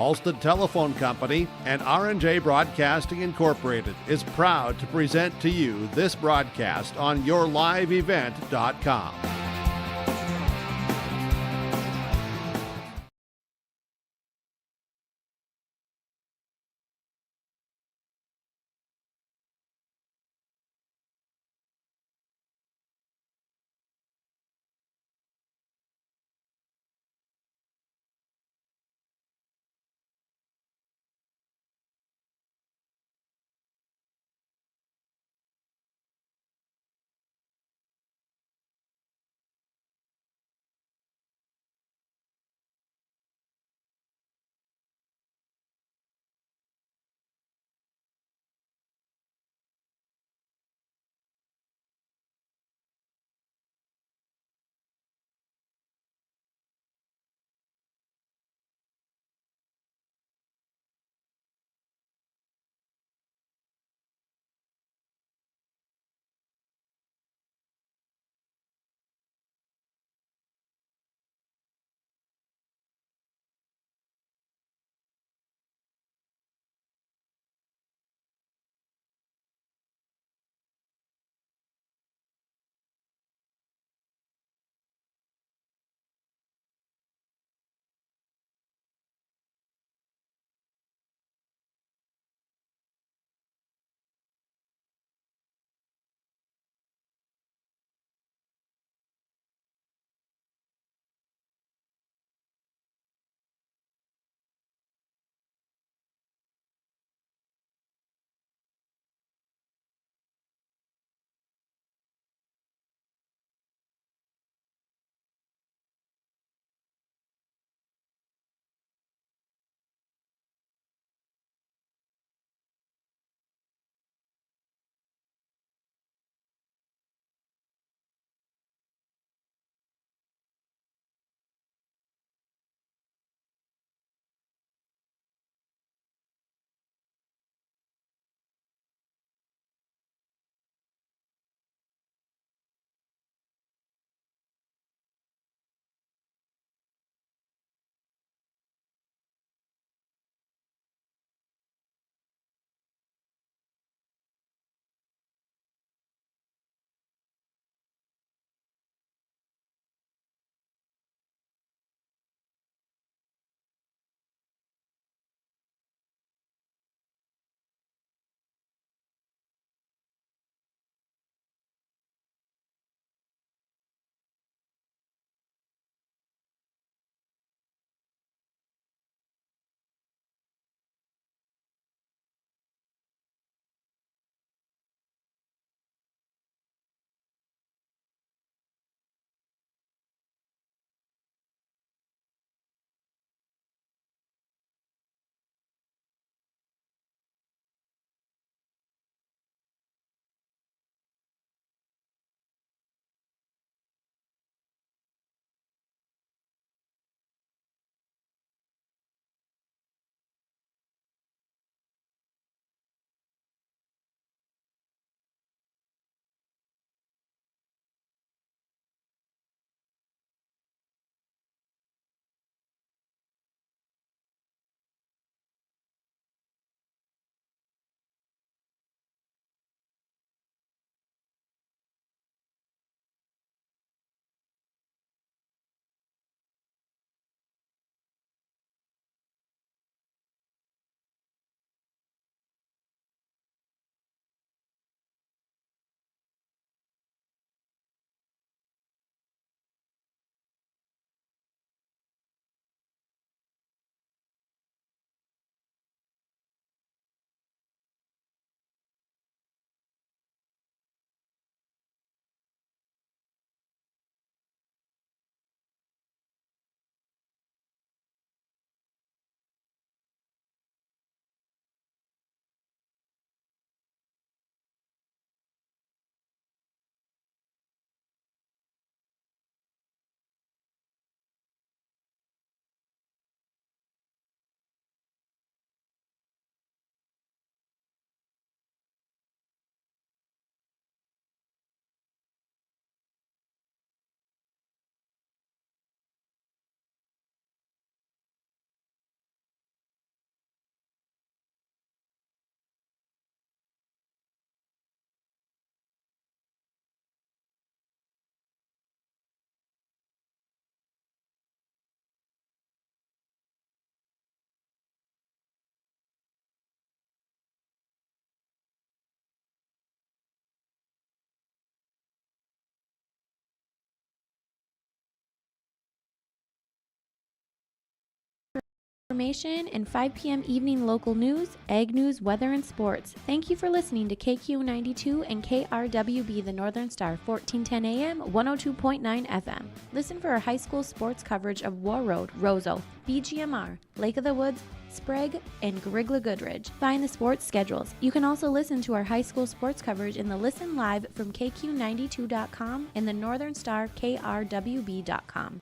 Halstead Telephone Company and R&J Broadcasting Incorporated is proud to present to you this broadcast on yourliveevent.com. Information and 5 p.m. evening local news, ag news, weather, and sports. Thank you for listening to KQ92 and KRWB, the Northern Star, 1410 AM, 102.9 FM. Listen for our high school sports coverage of Warroad, Roseau, BGMR, Lake of the Woods, Sprague, and Grigla Goodridge. Find the sports schedules. You can also listen to our high school sports coverage in the Listen Live from KQ92.com and the Northern Star KRWB.com.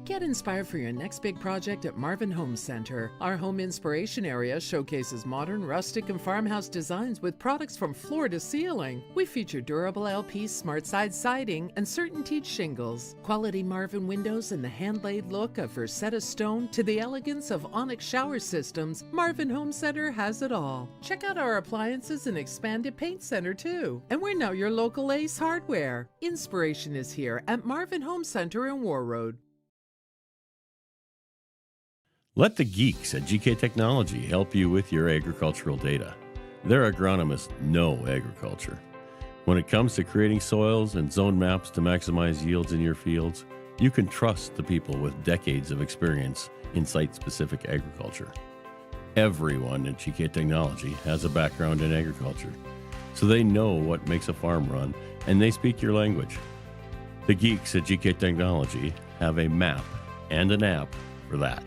Get inspired for your next big project at Marvin Home Center. Our home inspiration area showcases modern, rustic, and farmhouse designs with products from floor to ceiling. We feature durable LP smart side siding and certain teak shingles, quality Marvin windows, and the hand-laid look of Versetta stone to the elegance of onyx shower systems. Marvin Home Center has it all. Check out our appliances and expanded paint center too. And we're now your local Ace Hardware. Inspiration is here at Marvin Home Center in Warroad. Let the geeks at GK Technology help you with your agricultural data. Their agronomists know agriculture. When it comes to creating soils and zone maps to maximize yields in your fields, you can trust the people with decades of experience in site-specific agriculture. Everyone at GK Technology has a background in agriculture, so they know what makes a farm run, and they speak your language. The geeks at GK Technology have a map and an app for that.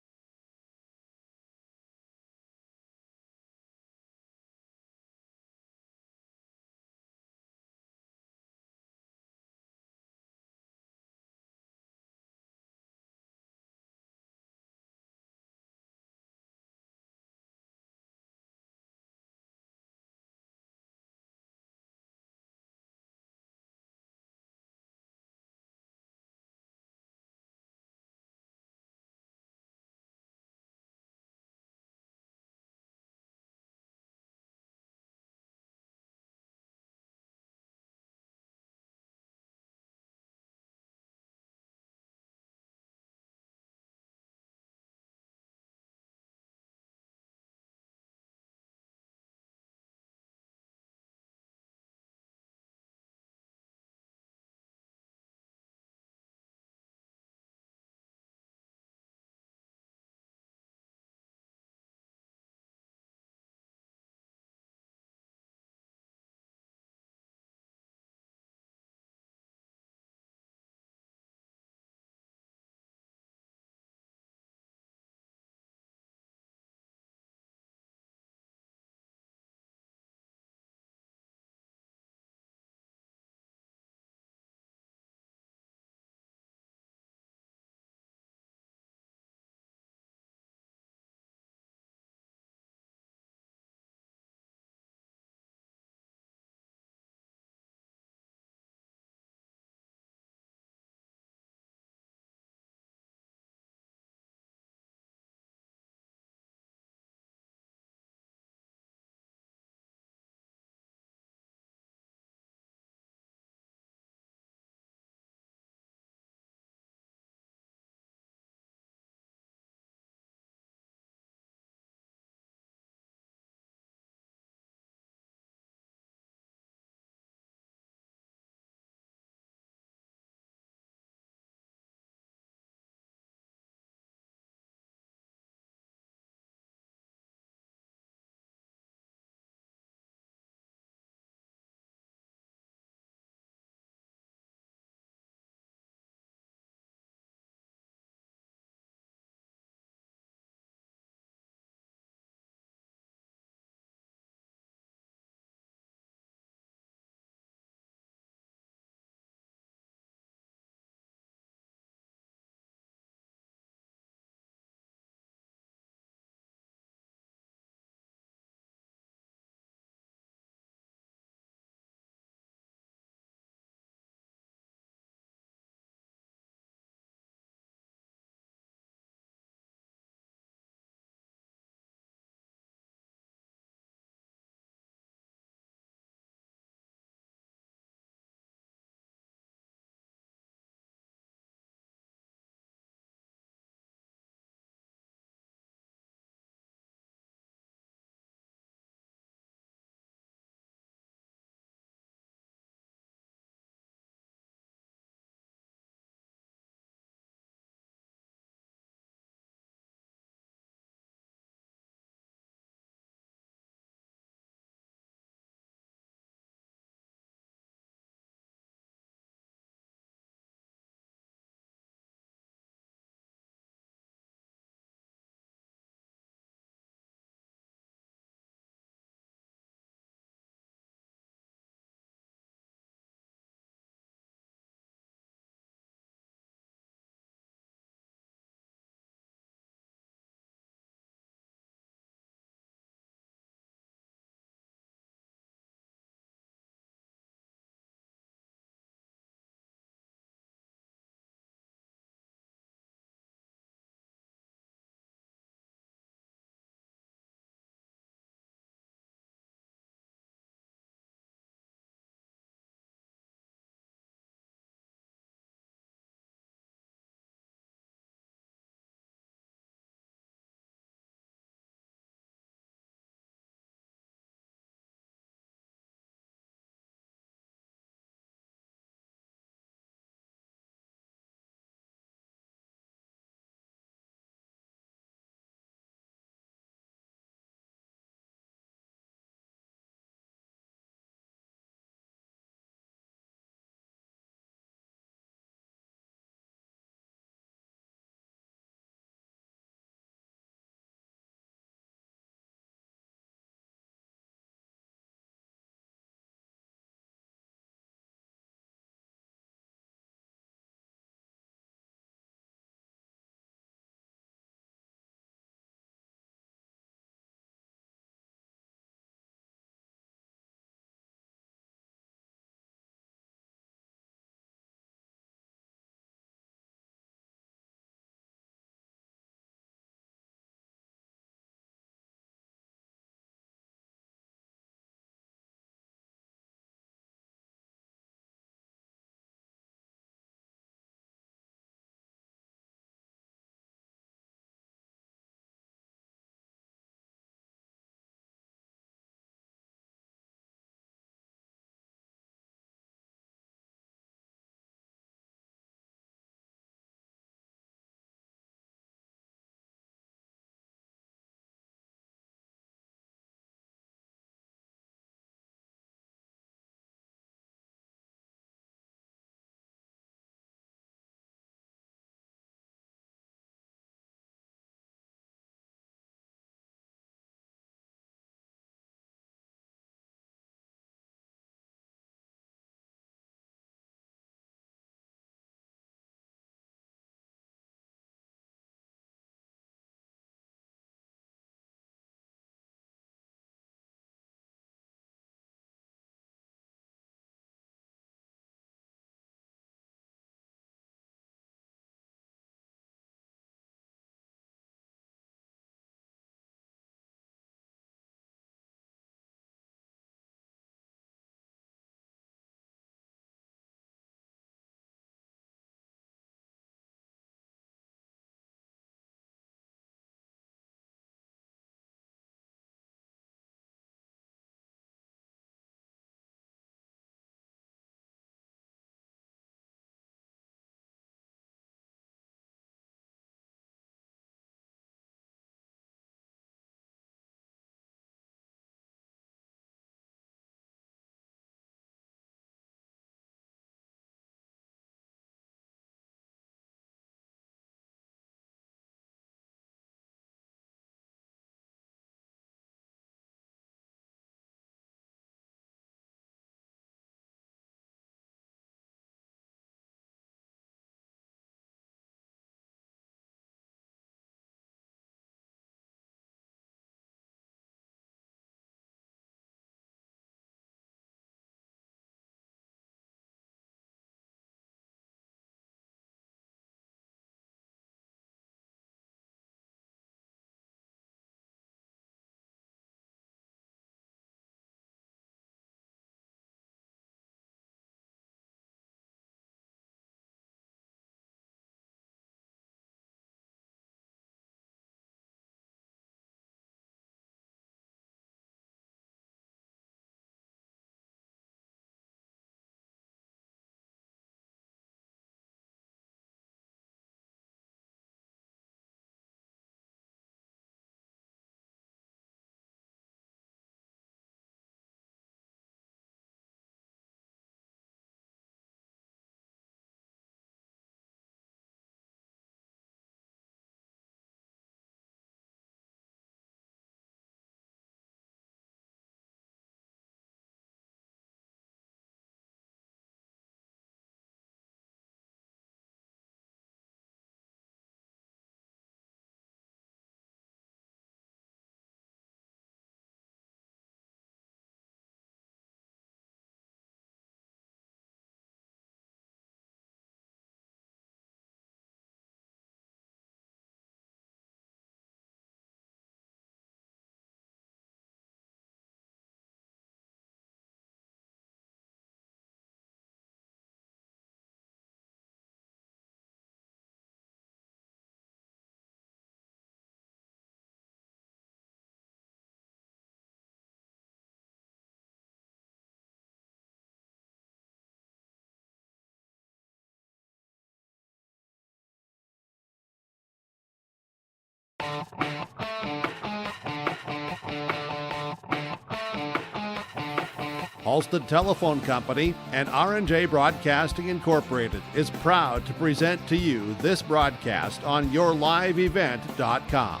Halstead Telephone Company and R&J Broadcasting Incorporated is proud to present to you this broadcast on yourliveevent.com.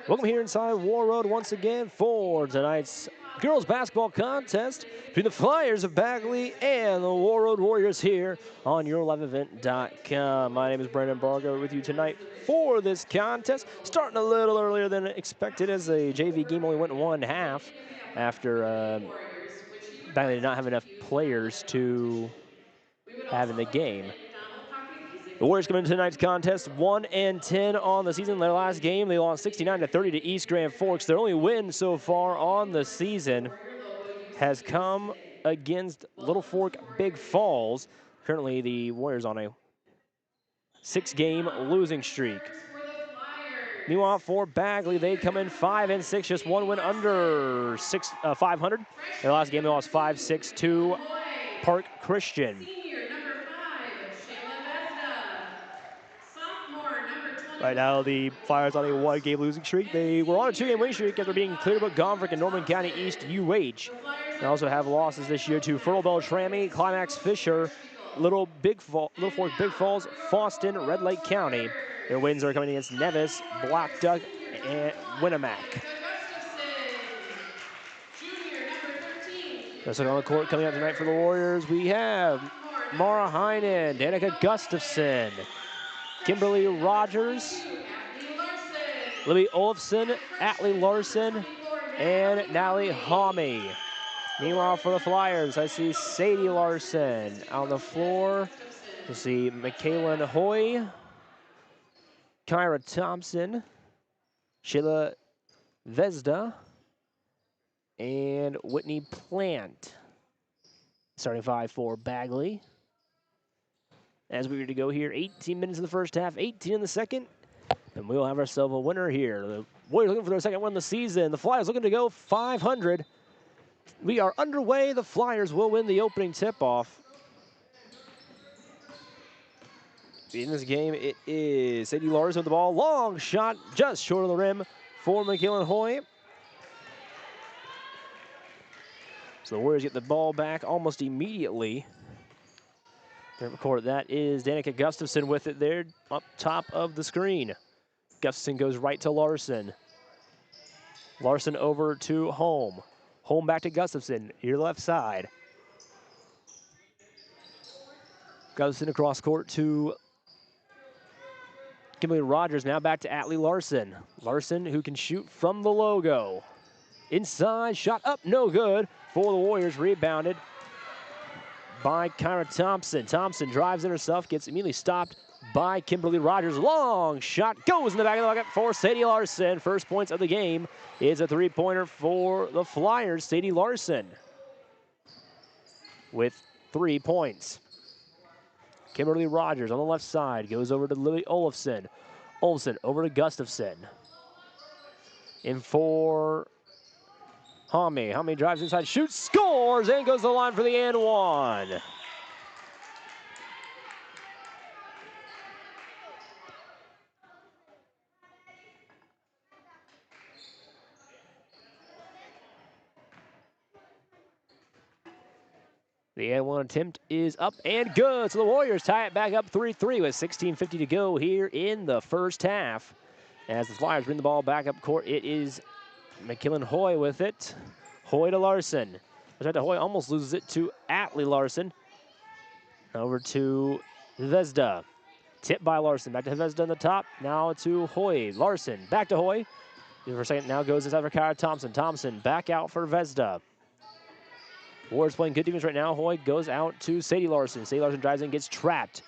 Welcome here inside Warroad once again for tonight's girls basketball contest between the Flyers of Bagley and the Warroad Warriors here on yourliveevent.com. My name is Brandon Bargo with you tonight for this contest. Starting a little earlier than expected as the JV game only went 1/2 after Bagley did not have enough players to have in the game. The Warriors come into tonight's contest 1-10 on the season. Their last game, they lost 69-30 to East Grand Forks. Their only win so far on the season has come against Little Fork Big Falls. Currently, the Warriors on a 6-game losing streak. Meanwhile, for Bagley, they come in 5-6, just one win under 500. Their last game, they lost 5-6 to Park Christian. Right now, the Flyers on a 1-game losing streak. They were on a 2-game winning streak after being Clearbrook, Gomfrick, and Norman County East UH. They also have losses this year to Fertile Beltrami, Climax Fisher, Little Fork Big Falls, Faustin, Red Lake County. Their wins are coming against Nevis, Black Duck, and Winnemac. So on the court coming out tonight for the Warriors, we have Mara Heinen, Danica Gustafson, Kimberly Rogers, Libby Olafson, Atlee Larson, and Natalie Homme. Meanwhile, for the Flyers, I see Sadie Larson on the floor. I see Michaela Hoy, Kyra Thompson, Sheila Vesda, and Whitney Plant. Starting 5 for Bagley. As we were to go here, 18 minutes in the first half, 18 in the second, and we'll have ourselves a winner here. The Warriors looking for their second win of the season. The Flyers looking to go 500. We are underway. The Flyers will win the opening tip-off. In this game, it is Sadie Larson with the ball. Long shot, just short of the rim for Michaela Hoy. So the Warriors get the ball back almost immediately. Court, that is Danica Gustafson with it there up top of the screen. Gustafson goes right to Larson. Larson over to Holm. Holm back to Gustafson, your left side. Gustafson across court to Kimberly Rogers, now back to Atlee Larson. Larson who can shoot from the logo. Inside, shot up, no good for the Warriors, rebounded by Kyra Thompson. Thompson drives in herself, gets immediately stopped by Kimberly Rogers. Long shot goes in the back of the bucket for Sadie Larson. First points of the game is a 3-pointer for the Flyers. Sadie Larson with 3 points. Kimberly Rogers on the left side goes over to Lily Olafson. Olafson over to Gustafson. In for Homme. Homme drives inside, shoots, scores, and goes to the line for the and one. The and one attempt is up and good. So the Warriors tie it back up 3-3 with 16:50 to go here in the first half. As the Flyers bring the ball back up court, it is McKillen Hoy with it. Hoy to Larson. Hoy almost loses it to Atlee Larson. Over to Vesda. Tipped by Larson. Back to Vesda on the top. Now to Hoy. Larson back to Hoy. For a second, now goes inside for Kyra Thompson. Thompson back out for Vesda. Warriors playing good defense right now. Hoy goes out to Sadie Larson. Sadie Larson drives in, gets trapped.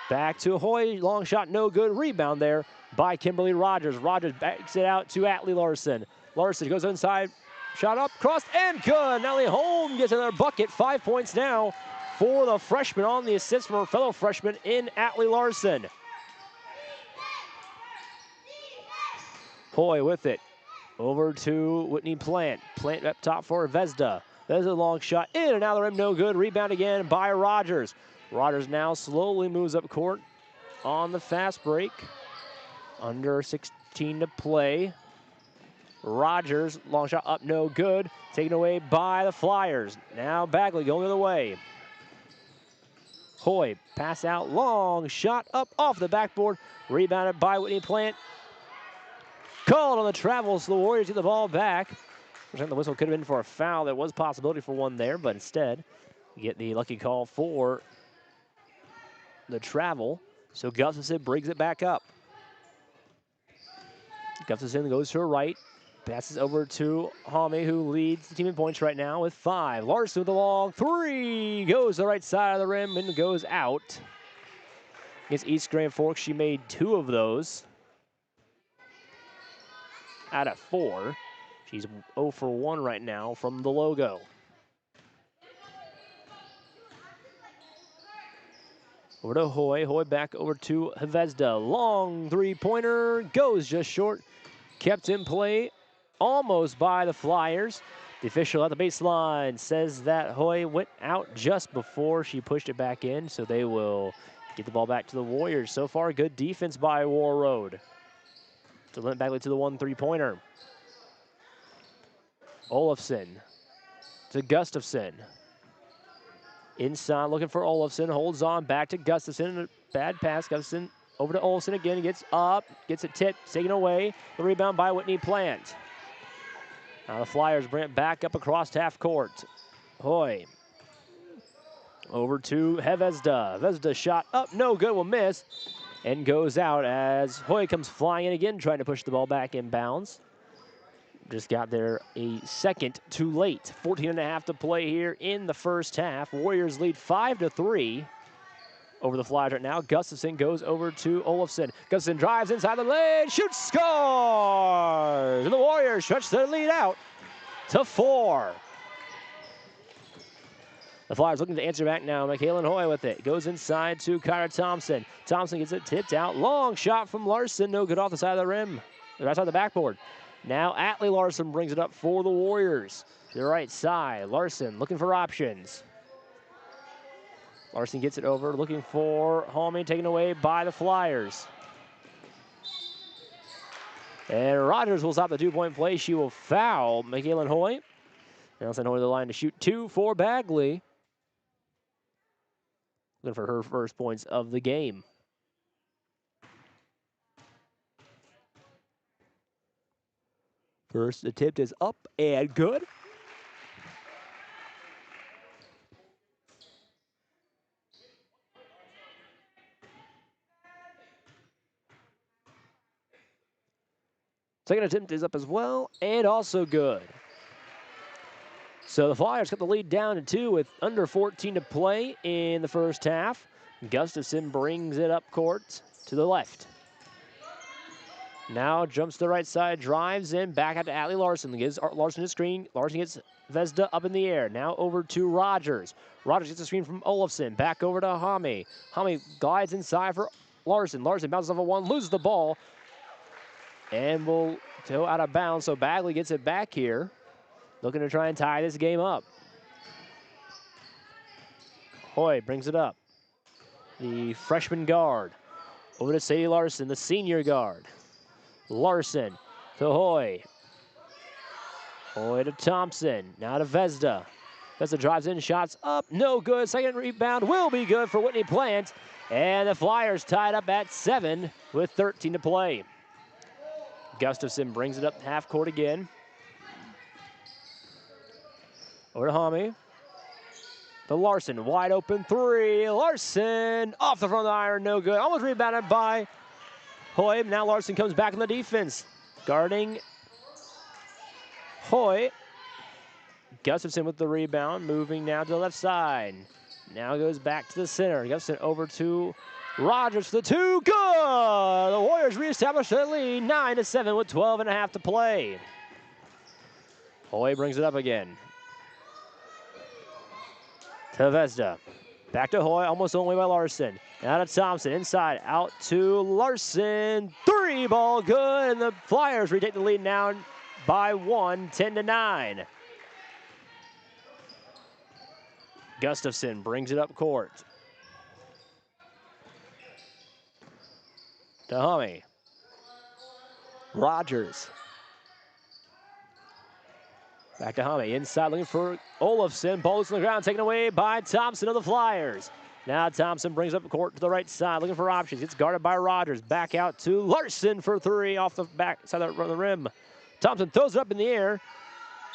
Back to Hoy. Long shot, no good. Rebound there by Kimberly Rogers. Rogers backs it out to Atlee Larson. Larson goes inside, shot up, crossed, and good. Natalie Holm gets another bucket. 5 points now for the freshman on the assist from her fellow freshman in Atlee Larson. Hoy with it. Over to Whitney Plant. Plant up top for Vesda. Vesda long shot in and out of the rim, no good. Rebound again by Rogers. Rogers now slowly moves up court on the fast break. Under 16 to play. Rogers, long shot up, no good. Taken away by the Flyers. Now Bagley going the other way. Hoy, pass out, long shot up off the backboard. Rebounded by Whitney Plant. Called on the travel, so the Warriors get the ball back. The whistle could have been for a foul. There was possibility for one there, but instead, you get the lucky call for the travel. So Gustafson brings it back up. Gustafson goes to her right. Passes over to Hame, who leads the team in points right now with 5. Larson with the long 3. Goes to the right side of the rim and goes out. Against East Grand Forks, she made 2 of those out of 4. She's 0 for 1 right now from the logo. Over to Hoy. Hoy back over to Hvezda. Long 3-pointer. Goes just short. Kept in play almost by the Flyers. The official at the baseline says that Hoy went out just before she pushed it back in, so they will get the ball back to the Warriors. So far, good defense by Warroad. To Lent Bagley to the 1 3-pointer. Olofsson to Gustafson. Inside looking for Olofsson. Holds on back to Gustafson. Bad pass. Gustafson over to Olofsson again. He gets up. Gets it tipped. Taken away. The rebound by Whitney Plant. Now the Flyers bring it back up across half court. Hoy. Over to Hvezda. Hvezda shot up. No good. Will miss. And goes out as Hoy comes flying in again, trying to push the ball back inbounds. Just got there a second too late. 14.5 to play here in the first half. Warriors lead 5-3 over the Flyers right now. Gustafson goes over to Olofsson. Gustafson drives inside the lane, shoots, scores! And the Warriors stretch their lead out to 4. The Flyers looking to answer back now. Michaelan Hoy with it. Goes inside to Kyra Thompson. Thompson gets it tipped out. Long shot from Larson. No good off the side of the rim. Right side of the backboard. Now Atlee Larson brings it up for the Warriors. To the right side. Larson looking for options. Larson gets it over. Looking for Hallman, taken away by the Flyers. And Rogers will stop the 2-point play. She will foul Michaelan Hoy. Nelson Hoy to the line to shoot 2 for Bagley. Looking for her first points of the game. First attempt is up and good. Second attempt is up as well and also good. So the Flyers got the lead down to 2 with under 14 to play in the first half. Gustafson brings it up court to the left. Now jumps to the right side, drives in, back out to Atlee Larson. Gives Larson a screen. Larson gets Hvezda up in the air. Now over to Rogers. Rogers gets a screen from Olofsson. Back over to Hame. Hame glides inside for Larson. Larson bounces off of 1, loses the ball, and will go out of bounds. So Bagley gets it back here, looking to try and tie this game up. Hoy brings it up. The freshman guard. Over to Sadie Larson, the senior guard. Larson to Hoy. Hoy to Thompson. Now to Hvezda. Hvezda drives in, shots up, no good. Second rebound will be good for Whitney Plant. And the Flyers tied up at 7 with 13 to play. Gustafson brings it up half court again. Over to Hame. To Larson, wide open 3. Larson off the front of the iron, no good. Almost rebounded by Hoy. Now Larson comes back on the defense. Guarding Hoy. Gustafson with the rebound, moving now to the left side. Now goes back to the center. Gustafson over to Rogers for the 2. Good! The Warriors reestablish their lead 9-7 with 12.5 to play. Hoy brings it up again. To Hvezda. Back to Hoy, almost thrown away by Larson. Now to Thompson, inside, out to Larson. 3 ball good, and the Flyers retake the lead now by 1, 10-9. Gustafson brings it up court. Tahami. Rogers. Back to Hame. Inside looking for Olafson. Ball loose on the ground. Taken away by Thompson of the Flyers. Now Thompson brings up the court to the right side. Looking for options. Gets guarded by Rogers. Back out to Larson for three off the back side of the rim. Thompson throws it up in the air.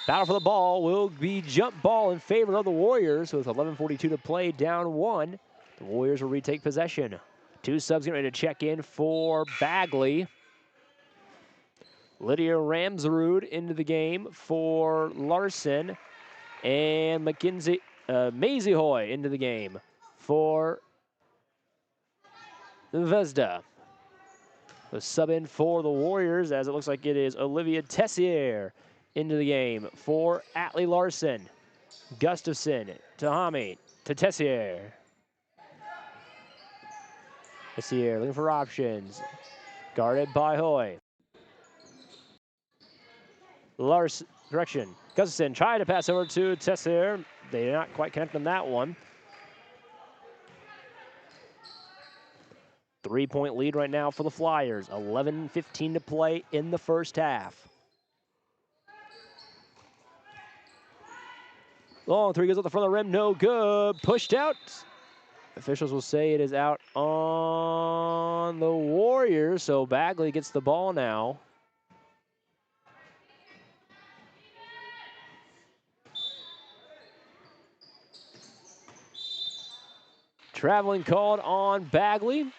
Battle for the ball will be jump ball in favor of the Warriors with 11:42 to play, down one. The Warriors will retake possession. Two subs getting ready to check in for Bagley. Lydia Ramsrud into the game for Larson. And Maisie Hoy into the game for Vesda. The sub in for the Warriors, as it looks like it is Olivia Tessier into the game for Atlee Larson. Gustafson to Hami to Tessier. Tessier looking for options. Guarded by Hoy. Larson, direction. Gustafson trying to pass over to Tessier. They did not quite connect on that one. 3-point lead right now for the Flyers. 11:15 to play in the first half. Long three goes up the front of the rim. No good. Pushed out. Officials will say it is out on the Warriors. So Bagley gets the ball now. Traveling called on Bagley.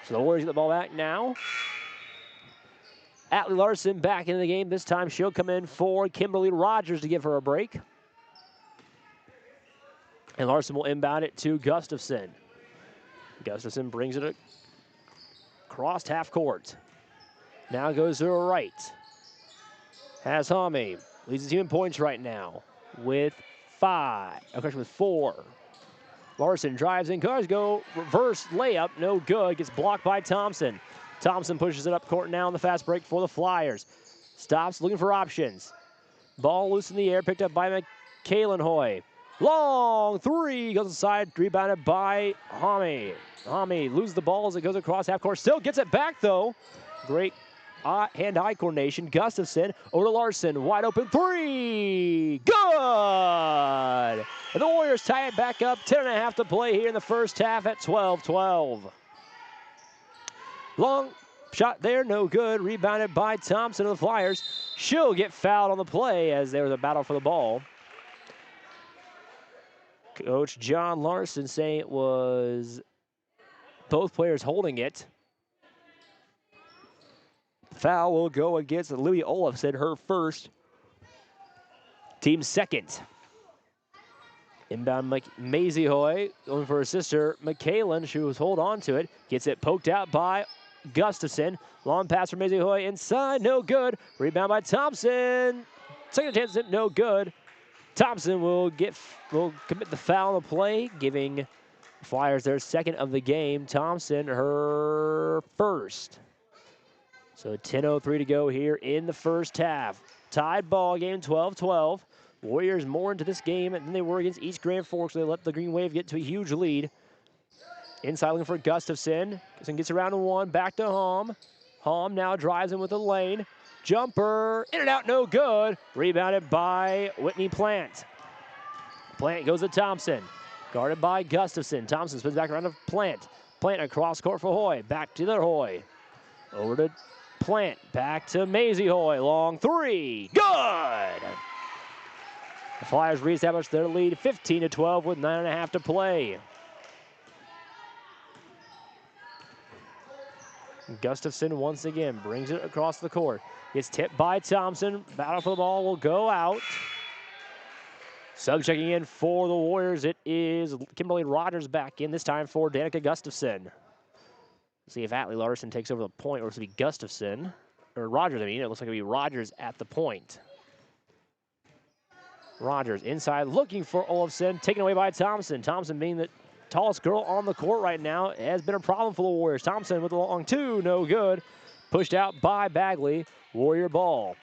So the Warriors get the ball back now. Atlee Larson back into the game. This time she'll come in for Kimberly Rogers to give her a break. And Larson will inbound it to Gustafson. Gustafson brings it across half court. Now goes to her right. Has Hame. Leads the team in points right now with with 4. Larson drives in, cars go, reverse layup, no good, gets blocked by Thompson. Thompson pushes it up court now on the fast break for the Flyers. Stops, looking for options. Ball loose in the air, picked up by Kaylin Hoy. Long three, goes inside, rebounded by Hami. Hami loses the ball as it goes across half court, still gets it back though. Great hand-eye coordination. Gustafson over to Larson, wide open three, good! And the Warriors tie it back up, 10.5 to play here in the first half at 12-12. Long shot there, no good, rebounded by Thompson of the Flyers. She'll get fouled on the play as there was a battle for the ball. Coach John Larson saying it was both players holding it. Foul will go against Louie Olafson, her first. Team second. Inbound Maisie Hoy going for her sister, McKaylin. She was hold on to it. Gets it poked out by Gustafson. Long pass for Maisie Hoy inside, no good. Rebound by Thompson. Second chance, no good. Thompson will commit the foul on the play, giving Flyers their second of the game. Thompson, her first. So 10:03 to go here in the first half. Tied ball game, 12-12. Warriors more into this game than they were against East Grand Forks. So they let the Green Wave get to a huge lead. Inside looking for Gustafson. Gustafson gets around to one, back to Hom. Hom now drives in with a lane. Jumper, in and out, no good. Rebounded by Whitney Plant. Plant goes to Thompson. Guarded by Gustafson. Thompson spins back around to Plant. Plant across court for Hoy. Back to the Hoy. Over to Plant. Back to Maisie Hoy. Long three. Good! The Flyers reestablish their lead 15-12 with 9.5 to play. Gustafson once again brings it across the court. Gets tipped by Thompson. Battle for the ball will go out. Sub checking in for the Warriors. It is Kimberly Rogers back in, this time for Danica Gustafson. See if Atlee Larson takes over the point, or it's going to be Gustafson. Or Rogers, I mean. It looks like it'll be Rogers at the point. Rogers inside looking for Olafson. Taken away by Thompson. Thompson being the tallest girl on the court right now has been a problem for the Warriors. Thompson with the long two, no good. Pushed out by Bagley. Warrior ball.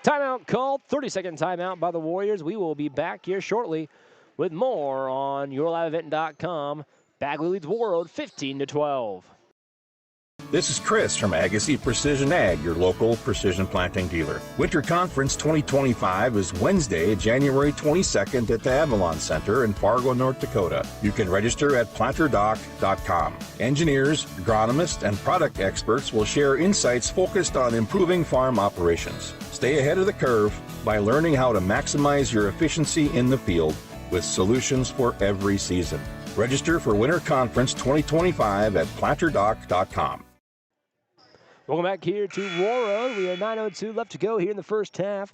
Timeout called. 30-second timeout by the Warriors. We will be back here shortly with more on YourLiveEvent.com Bagley leads Warroad 15-12. This is Chris from Agassiz Precision Ag, your local precision planting dealer. Winter Conference 2025 is Wednesday, January 22nd at the Avalon Center in Fargo, North Dakota. You can register at planterdoc.com. Engineers, agronomists, and product experts will share insights focused on improving farm operations. Stay ahead of the curve by learning how to maximize your efficiency in the field with solutions for every season. Register for Winter Conference 2025 at planterdoc.com. Welcome back here to Warroad. We have 9:02 left to go here in the first half.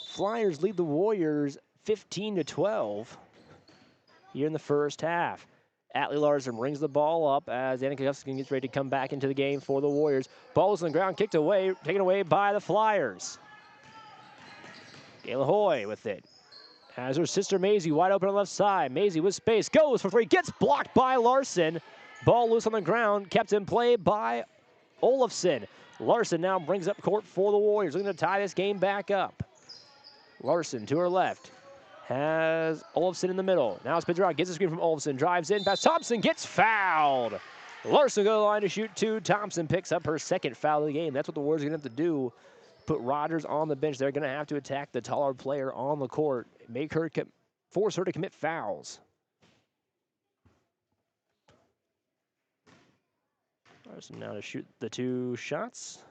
Flyers lead the Warriors 15-12 here in the first half. Atlee Larson brings the ball up as Danica Gustafson gets ready to come back into the game for the Warriors. Ball's on the ground, kicked away, taken away by the Flyers. Gayla Hoy with it. Has her sister Maisie wide open on the left side. Maisie with space, goes for three, gets blocked by Larson. Ball loose on the ground, kept in play by Olafson. Larson now brings up court for the Warriors, looking to tie this game back up. Larson to her left, has Olafson in the middle. Now spins around, gets a screen from Olafson, drives in past Thompson, gets fouled. Larson goes to the line to shoot two. Thompson picks up her second foul of the game. That's what the Warriors are going to have to do. Put Rogers on the bench. They're going to have to attack the taller player on the court, make her force her to commit fouls. Larson now to shoot the two shots.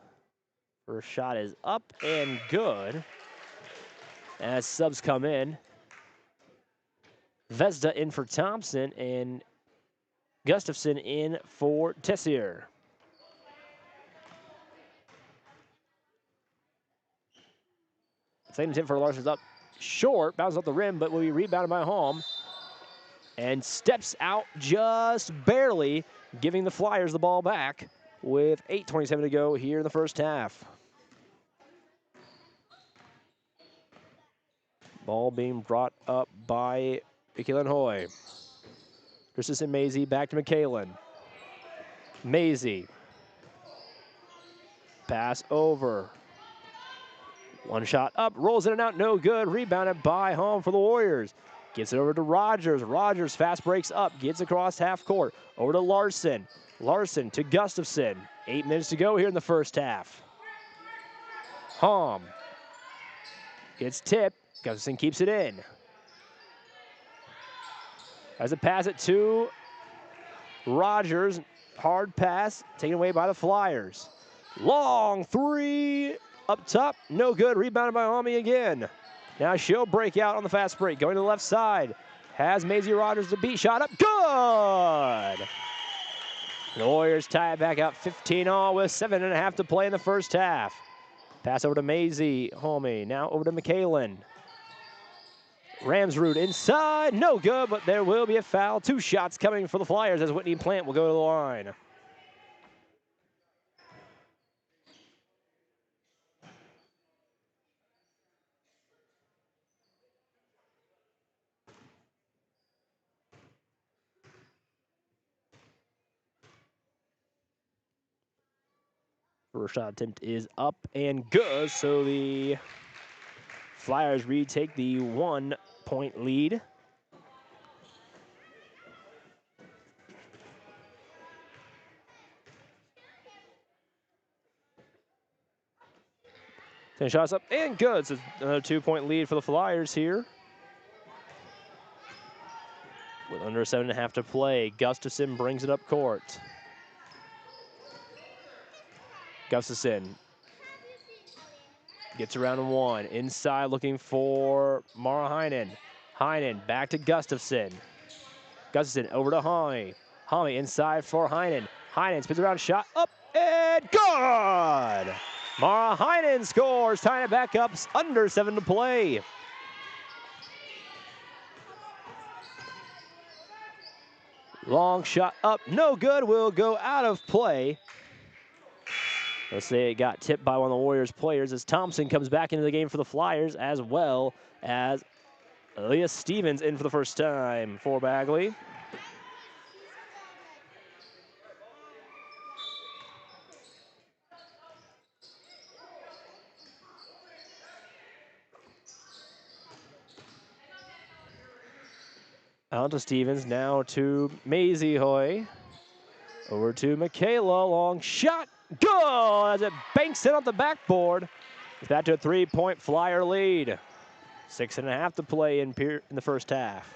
First shot is up and good as subs come in. Vesda in for Thompson and Gustafson in for Tessier. Same attempt for Larson's up short, bounces off the rim, but will be rebounded by Holm. And steps out just barely, giving the Flyers the ball back with 8:27 to go here in the first half. Ball being brought up by McKaylin Hoy. Christensen Maisie back to McKaylin. Maisie. Pass over. One shot up, rolls in and out, no good. Rebounded by Holm for the Warriors. Gets it over to Rogers. Rogers fast breaks up, gets across half court. Over to Larson. Larson to Gustafson. 8 minutes to go here in the first half. Holm gets tipped. Gustafson keeps it in. As a pass it to Rogers. Hard pass taken away by the Flyers. Long three up top. No good. Rebounded by Holmy again. Now she'll break out on the fast break. Going to the left side. Has Maisie Rogers the beat shot up. Good! The Warriors tie it back up 15-all with 7.5 to play in the first half. Pass over to Maisie Holmy. Now over to McKaylin. Ramsrud inside. No good, but there will be a foul. 2 shots coming for the Flyers as Whitney Plant will go to the line. First shot attempt is up and good, so the Flyers retake the 1-point lead. Ten shots up and good, so another 2-point lead for the Flyers here. With under 7.5 to play, Gustafson brings it up court. Gustafson gets around one. Inside looking for Mara Heinen. Heinen back to Gustafson. Gustafson over to Holly. Holly inside for Heinen. Heinen spins around, shot up and good! Mara Heinen scores, tying it back up, under 7 to play. Long shot up, no good, will go out of play. Let's say it got tipped by one of the Warriors players as Thompson comes back into the game for the Flyers, as well as Leah Stevens in for the first time for Bagley. Out to Stevens, now to Maisie Hoy. Over to Michaela, long shot, good as it banks in off the backboard. It's back to a 3-point Flyer lead. 6.5 to play in the first half.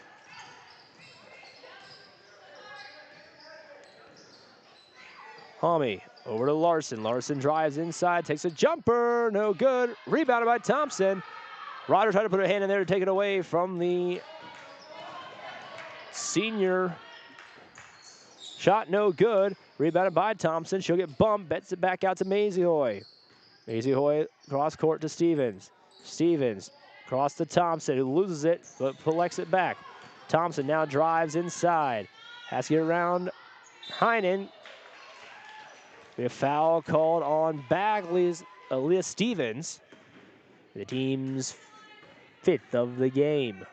Homie over to Larson. Larson drives inside, takes a jumper, no good. Rebounded by Thompson. Ryder tried to put her hand in there to take it away from the senior. Shot no good. Rebounded by Thompson. She'll get bumped. Bets it back out to Maisie Hoy. Maisie Hoy cross court to Stevens. Stevens cross to Thompson, who loses it but collects it back. Thompson now drives inside. Has to get around Heinen. A foul called on Bagley's Aaliyah Stevens. The team's 5th of the game.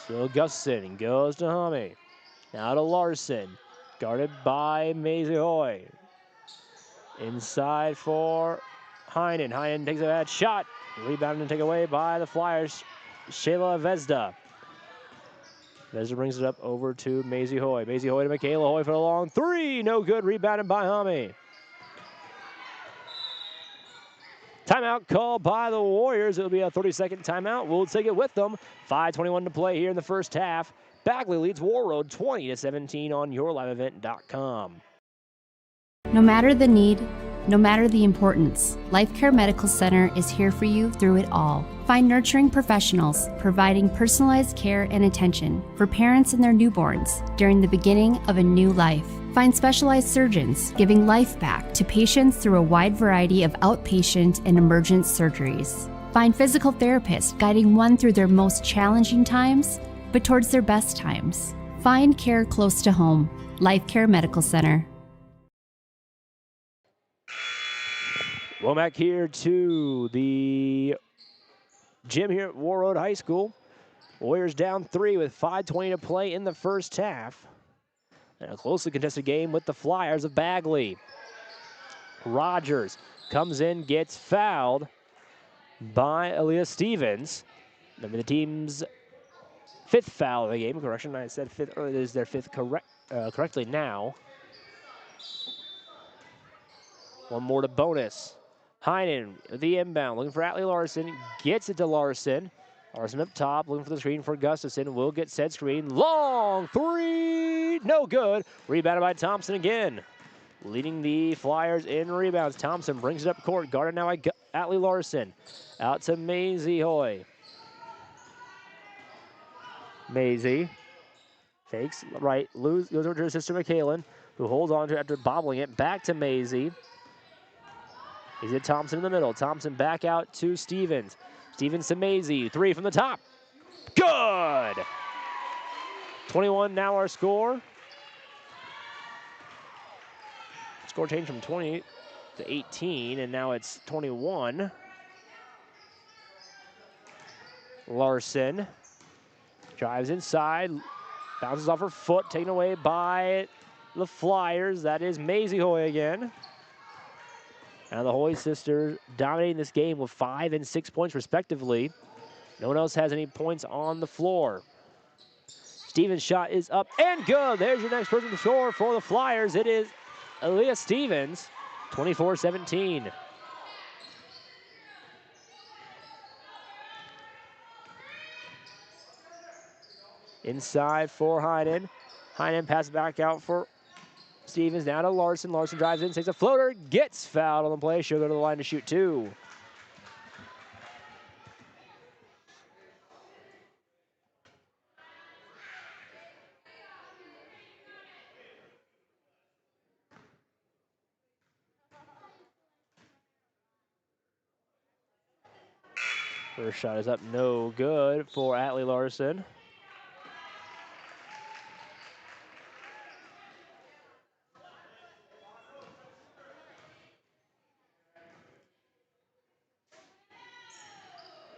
So Gustafson goes to Hummy. Now to Larson. Guarded by Maisie Hoy. Inside for Heinen. Heinen takes a bad shot. Rebounded and taken away by the Flyers. Shayla Vezda. Vezda brings it up over to Maisie Hoy. Maisie Hoy to Michaela Hoy for a long three. No good. Rebounded by Hummy. Timeout called by the Warriors. It'll be a 30-second timeout. We'll take it with them. 5:21 to play here in the first half. Bagley leads Warroad 20-17 on yourliveevent.com. No matter the need, no matter the importance, Life Care Medical Center is here for you through it all. Find nurturing professionals providing personalized care and attention for parents and their newborns during the beginning of a new life. Find specialized surgeons giving life back to patients through a wide variety of outpatient and emergent surgeries. Find physical therapists guiding one through their most challenging times, but towards their best times. Find care close to home. Life Care Medical Center. Well, back here to the gym here at Warroad High School. Warriors down 3 with 5:20 to play in the first half. And a closely contested game with the Flyers of Bagley. Rogers comes in, gets fouled by Aaliyah Stevens. That'll be the team's 5th foul of the game. Correction, I said 5th earlier. It is their 5th correctly now. One more to bonus. Heinen, the inbound, looking for Atlee Larson. Gets it to Larson. Larson up top, looking for the screen for Gustafson. Will get said screen. Long three, no good. Rebounded by Thompson again. Leading the Flyers in rebounds. Thompson brings it up court. Guarded now by Atlee Larson. Out to Maisie Hoy. Maisie fakes right, goes over to her sister McKaylin, who holds on to it after bobbling it. Back to Maisie. Is it Thompson in the middle? Thompson back out to Stevens. Stevens to Maisie. Three from the top. Good! 21 now our score. Score changed from 20 to 18, and now it's 21. Larson drives inside, bounces off her foot, taken away by the Flyers. That is Maisie Hoy again. Now the Hoy sisters dominating this game with 5 and 6 points respectively. No one else has any points on the floor. Stevens' shot is up and good. There's your next person to score for the Flyers. It is Aaliyah Stevens, 24-17. Inside for Heinen. Heinen passes back out for Stevens, down to Larson. Larson drives in, takes a floater, gets fouled on the play. She'll go to the line to shoot 2. First shot is up, no good for Atlee Larson.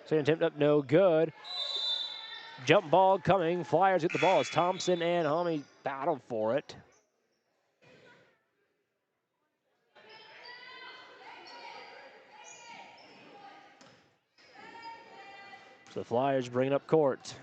Second attempt up, no good. Jump ball coming. Flyers get the ball as Thompson and Homie battle for it. So the Flyers bring it up court.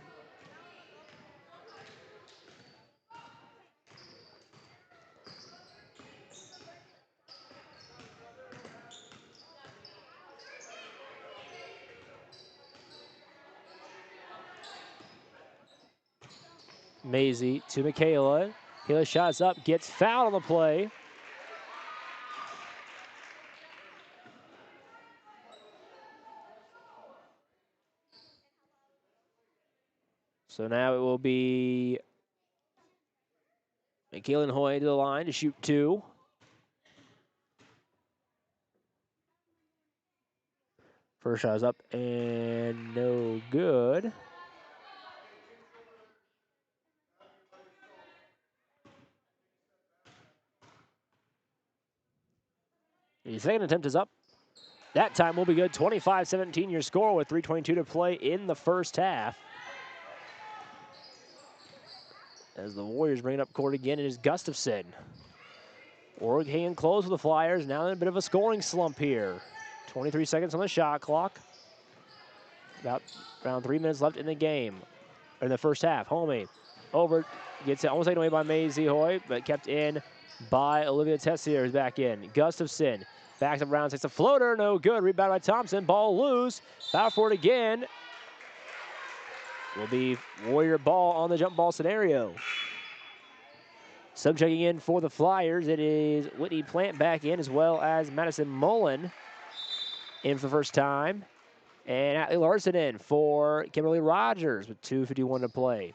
Maisie to Michaela. Michaela shots up, gets fouled on the play. So now it will be Michaela Hoy to the line to shoot 2. First shot is up and no good. The second attempt is up. That time will be good. 25-17 your score with 3:22 to play in the first half. As the Warriors bring it up court again, it is Gustafson. Warroad hanging close with the Flyers. Now in a bit of a scoring slump here. 23 seconds on the shot clock. About around 3 minutes left in the game, or in the first half. Homie over, gets it almost taken away by Maisie Hoy, but kept in by Olivia Tessier, who's back in. Gustafson backs up around, takes a floater, no good. Rebound by Thompson, ball loose. Foul for it again. Will be Warrior ball on the jump ball scenario. Sub checking in for the Flyers. It is Whitney Plant back in, as well as Madison Mullen in for the first time. And Atlee Larson in for Kimberly Rogers with 2:51 to play.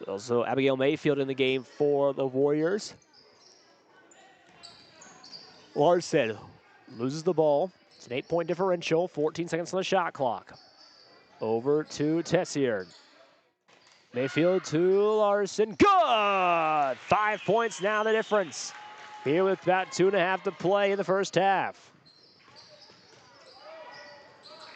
Also, Abigail Mayfield in the game for the Warriors. Larson loses the ball. It's an 8-point differential, 14 seconds on the shot clock. Over to Tessier. Mayfield to Larson. Good! 5 points now the difference. Here with about 2.5 to play in the first half.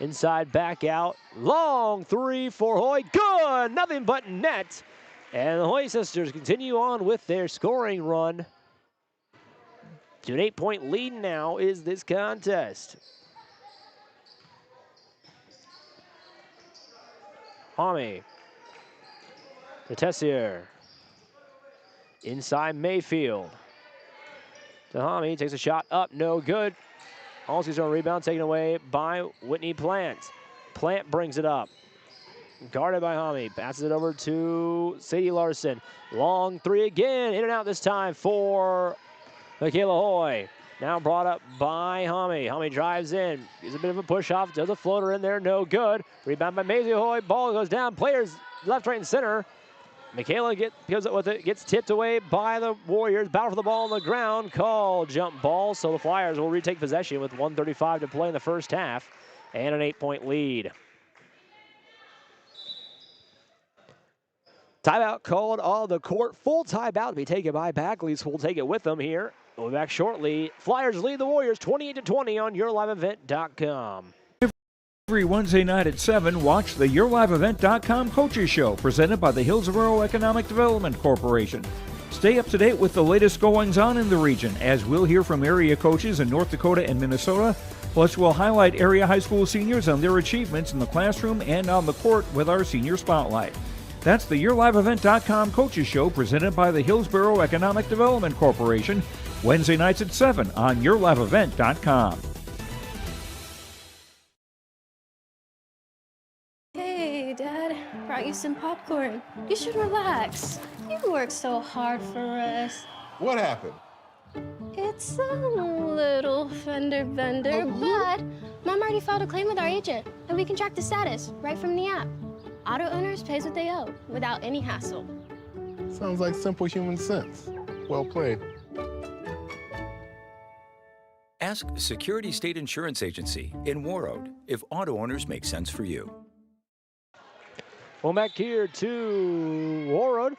Inside, back out. Long 3 for Hoy. Good! Nothing but net. And the Hoy sisters continue on with their scoring run. To an 8-point lead now is this contest. Hami to Tessier. Inside Mayfield. To Hami, takes a shot up, no good. Halsey's on rebound, taken away by Whitney Plant. Plant brings it up. Guarded by Hami, passes it over to Sadie Larson. Long 3 again, in and out this time for Michaela Hoy. Now brought up by Hami. Hami drives in, gives a bit of a push off, does a floater in there, no good. Rebound by Maisie Hoy, ball goes down, players left, right, and center. Michaela goes up with it, gets tipped away by the Warriors. Battle for the ball on the ground, call jump ball, so the Flyers will retake possession with 1:35 to play in the first half and an 8-point lead. Timeout called on the court. Full timeout to be taken by Bagley, so we'll take it with them here. We'll be back shortly. Flyers lead the Warriors 28-20 on YourLiveEvent.com. Every Wednesday night at 7, watch the YourLiveEvent.com Coaches Show, presented by the Hillsborough Economic Development Corporation. Stay up to date with the latest goings-on in the region, as we'll hear from area coaches in North Dakota and Minnesota. Plus, we'll highlight area high school seniors on their achievements in the classroom and on the court with our Senior Spotlight. That's the YourLiveEvent.com Coaches Show, presented by the Hillsborough Economic Development Corporation, Wednesday nights at 7 on YourLiveEvent.com. Hey, Dad, brought you some popcorn. You should relax. You worked so hard for us. What happened? It's a little fender bender, but Mom already filed a claim with our agent, and we can track the status right from the app. Auto owners pays what they owe without any hassle. Sounds like simple human sense. Well played. Ask Security State Insurance Agency in Warroad if auto owners make sense for you. Well, back here to Warroad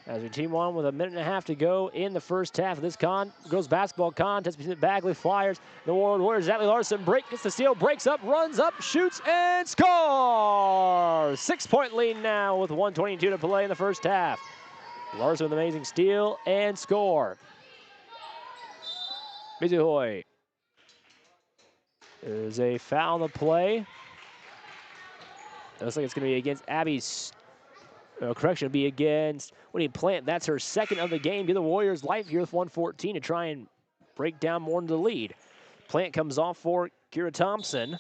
as we team on with 1.5 minutes to go in the first half of this girls basketball contest between the Bagley Flyers and the Warroad Warriors. Atlee Larson gets the steal, breaks up, runs up, shoots, and scores! 6-point lead now with 1:22 to play in the first half. Larson with an amazing steal and score. Maisie Hoy There's a foul on the play. It looks like it's going to be against Abby's. Correction, it'll be against Winnie Plant. That's her second of the game. Give the Warriors life here with 1:14 to try and break down more into the lead. Plant comes off for Kira Thompson.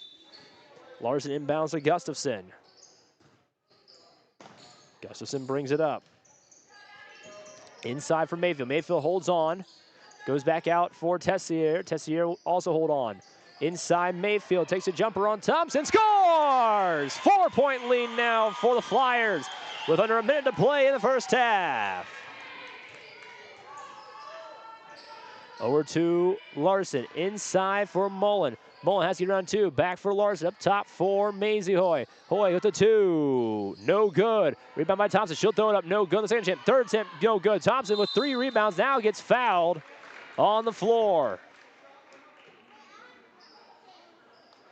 Larson inbounds to Gustafson. Gustafson brings it up. Inside for Mayfield. Mayfield holds on. Goes back out for Tessier. Tessier will also hold on. Inside Mayfield takes a jumper on Thompson. Scores! 4-point lead now for the Flyers with under a minute to play in the first half. Over to Larson. Inside for Mullen. Mullen has to get around 2. Back for Larson. Up top for Maisie Hoy. Hoy with the 2. No good. Rebound by Thompson. She'll throw it up. No good. The second attempt. Third attempt. No good. Thompson with 3 rebounds. Now gets fouled on the floor.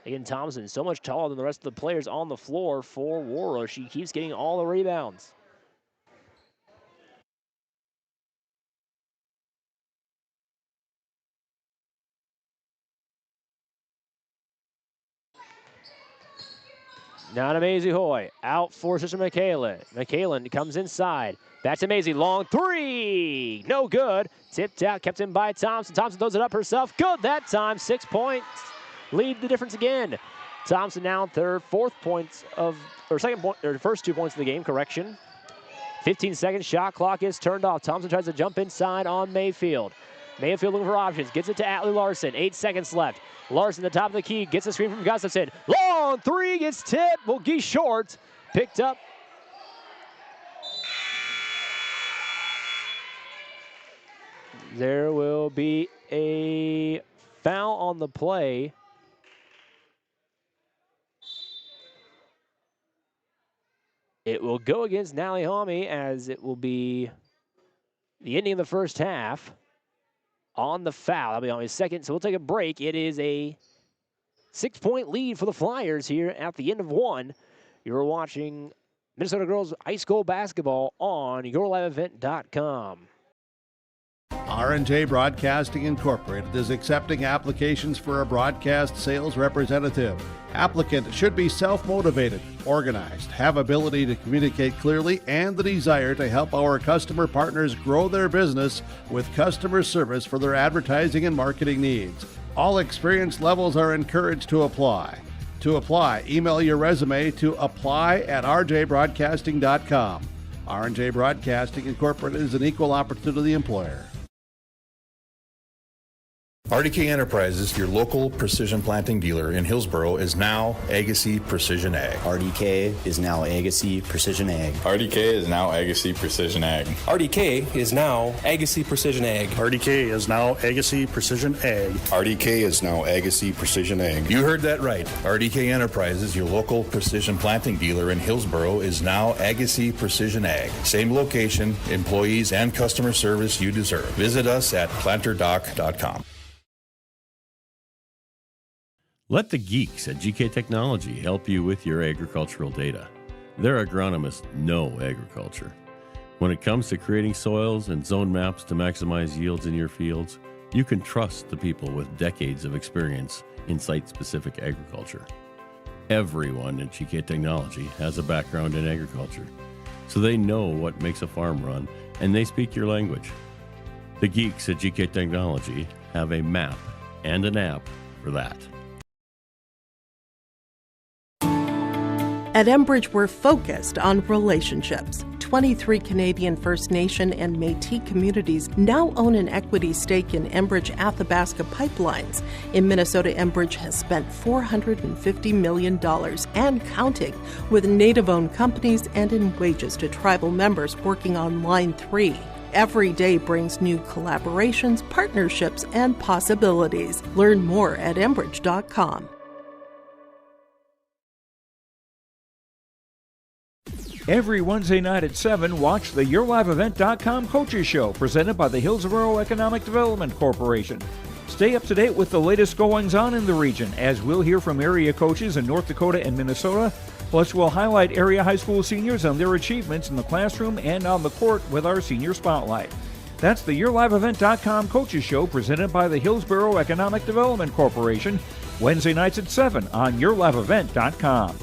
Again, Thompson so much taller than the rest of the players on the floor for Warroad. She keeps getting all the rebounds. Now to Maisie Hoy. Out for Sister McKalen. McKalen comes inside. Back to Maisie. Long 3. No good. Tipped out. Kept in by Thompson. Thompson throws it up herself. Good that time. 6 points. Lead the difference again. Thompson now first 2 points of the game, correction. 15 seconds, shot clock is turned off. Thompson tries to jump inside on Mayfield. Mayfield looking for options, gets it to Atlee Larson, 8 seconds left. Larson, the top of the key, gets a screen from Gustafson. Long 3 gets tipped, will be short. Picked up. There will be a foul on the play. It will go against Nally Homme as it will be the ending of the first half on the foul. That'll be on his second, so we'll take a break. It is a 6-point lead for the Flyers here at the end of 1. You're watching Minnesota Girls High School Basketball on YourLiveEvent.com. R&J Broadcasting Incorporated is accepting applications for a broadcast sales representative. Applicant should be self-motivated, organized, have ability to communicate clearly, and the desire to help our customer partners grow their business with customer service for their advertising and marketing needs. All experience levels are encouraged to apply. To apply, email your resume to apply@rjbroadcasting.com. R&J Broadcasting Incorporated is an equal opportunity employer. RDK Enterprises, your local precision planting dealer in Hillsboro, is now Agassi Precision Ag. RDK is now Agassi Precision Ag. RDK is now Agassi Precision Ag. RDK is now Agassi Precision Ag. RDK is now Agassi Precision Ag. RDK is now Agassi Precision Ag. You heard that right. RDK Enterprises, your local precision planting dealer in Hillsboro, is now Agassi Precision Ag. Same location, employees, and customer service you deserve. Visit us at planterdoc.com. Let the geeks at GK Technology help you with your agricultural data. Their agronomists know agriculture. When it comes to creating soils and zone maps to maximize yields in your fields, you can trust the people with decades of experience in site-specific agriculture. Everyone at GK Technology has a background in agriculture, so they know what makes a farm run, and they speak your language. The geeks at GK Technology have a map and an app for that. At Enbridge, we're focused on relationships. 23 Canadian First Nation and Métis communities now own an equity stake in Enbridge Athabasca Pipelines. In Minnesota, Enbridge has spent $450 million and counting with Native-owned companies and in wages to tribal members working on Line 3. Every day brings new collaborations, partnerships, and possibilities. Learn more at Enbridge.com. Every Wednesday night at 7, watch the YourLiveEvent.com Coaches Show, presented by the Hillsboro Economic Development Corporation. Stay up to date with the latest goings-on in the region, as we'll hear from area coaches in North Dakota and Minnesota. Plus, we'll highlight area high school seniors on their achievements in the classroom and on the court with our Senior Spotlight. That's the YourLiveEvent.com Coaches Show, presented by the Hillsboro Economic Development Corporation. Wednesday nights at 7 on yourliveevent.com.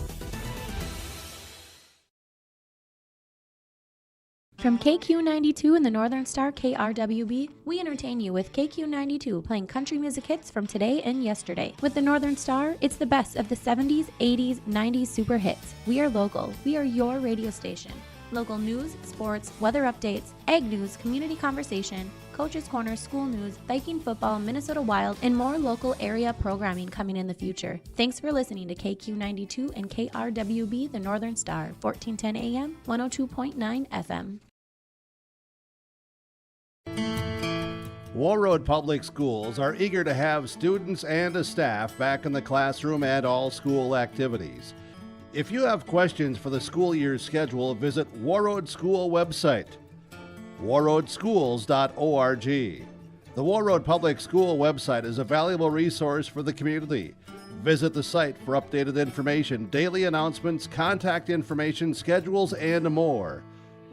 From KQ92 and the Northern Star KRWB, we entertain you with KQ92 playing country music hits from today and yesterday. With the Northern Star, it's the best of the 70s, 80s, 90s super hits. We are local. We are your radio station. Local news, sports, weather updates, ag news, community conversation, Coach's Corner, school news, Viking football, Minnesota Wild, and more local area programming coming in the future. Thanks for listening to KQ92 and KRWB, the Northern Star, 1410 AM, 102.9 FM. Warroad Public Schools are eager to have students and staff back in the classroom and all school activities. If you have questions for the school year's schedule, visit Warroad School website, warroadschools.org. The Warroad Public School website is a valuable resource for the community. Visit the site for updated information, daily announcements, contact information, schedules, and more.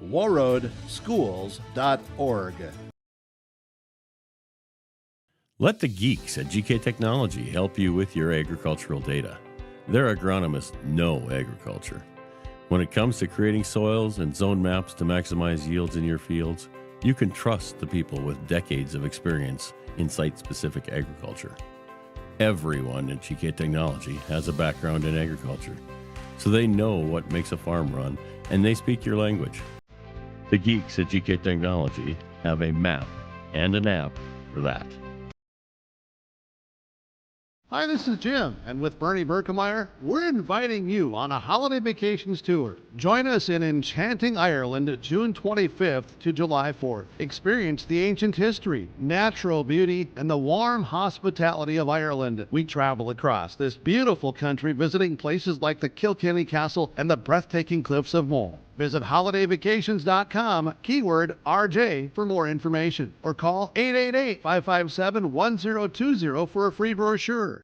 warroadschools.org. Let the geeks at GK Technology help you with your agricultural data. Their agronomists know agriculture. When it comes to creating soils and zone maps to maximize yields in your fields, you can trust the people with decades of experience in site-specific agriculture. Everyone at GK Technology has a background in agriculture, so they know what makes a farm run, and they speak your language. The geeks at GK Technology have a map and an app for that. Hi, this is Jim, and with Bernie Berkemeyer, we're inviting you on a holiday vacations tour. Join us in enchanting Ireland, June 25th to July 4th. Experience the ancient history, natural beauty, and the warm hospitality of Ireland. We travel across this beautiful country, visiting places like the Kilkenny Castle and the breathtaking cliffs of Moher. Visit holidayvacations.com, keyword RJ, for more information, or call 888-557-1020 for a free brochure.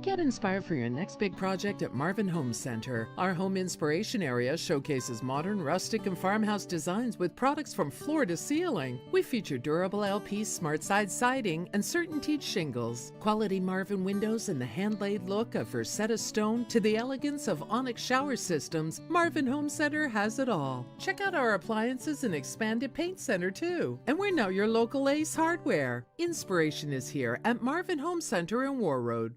Get inspired for your next big project at Marvin Home Center. Our home inspiration area showcases modern, rustic, and farmhouse designs with products from floor to ceiling. We feature durable LP smart side siding and CertainTeed shingles, quality Marvin windows, and the hand-laid look of Versetta stone to the elegance of Onyx shower systems. Marvin Home Center has it all. Check out our appliances and expanded paint center too. And we're now your local Ace Hardware. Inspiration is here at Marvin Home Center in Warroad.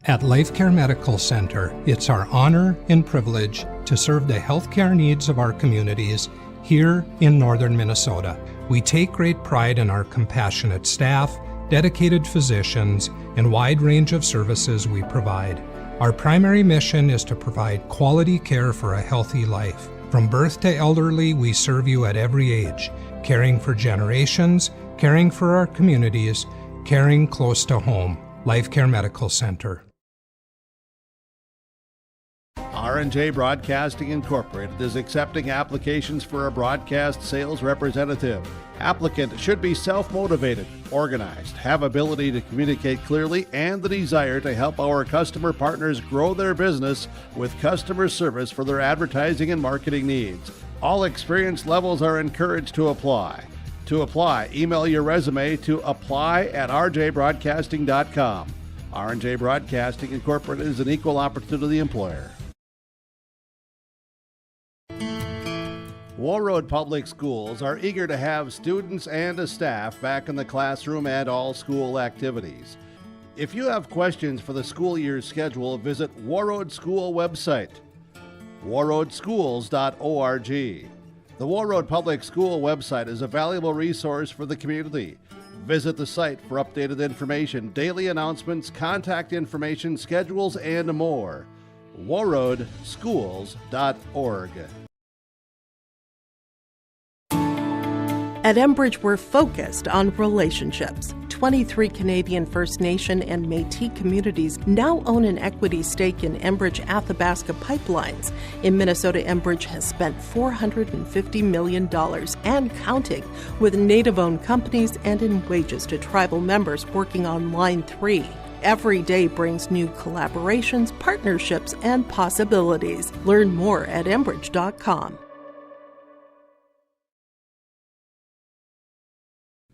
At LifeCare Medical Center, it's our honor and privilege to serve the healthcare needs of our communities here in northern Minnesota. We take great pride in our compassionate staff, dedicated physicians, and wide range of services we provide. Our primary mission is to provide quality care for a healthy life. From birth to elderly, we serve you at every age, caring for generations, caring for our communities, caring close to home. LifeCare Medical Center. R&J Broadcasting Incorporated is accepting applications for a broadcast sales representative. Applicant should be self-motivated, organized, have ability to communicate clearly, and the desire to help our customer partners grow their business with customer service for their advertising and marketing needs. All experience levels are encouraged to apply. To apply, email your resume to apply@rjbroadcasting.com. R&J Broadcasting Incorporated is an equal opportunity employer. Warroad Public Schools are eager to have students and staff back in the classroom and all school activities. If you have questions for the school year's schedule, visit Warroad School website, warroadschools.org. The Warroad Public School website is a valuable resource for the community. Visit the site for updated information, daily announcements, contact information, schedules, and more. warroadschools.org. At Enbridge, we're focused on relationships. 23 Canadian First Nation and Métis communities now own an equity stake in Enbridge Athabasca Pipelines. In Minnesota, Enbridge has spent $450 million and counting with Native-owned companies and in wages to tribal members working on Line 3. Every day brings new collaborations, partnerships, and possibilities. Learn more at Enbridge.com.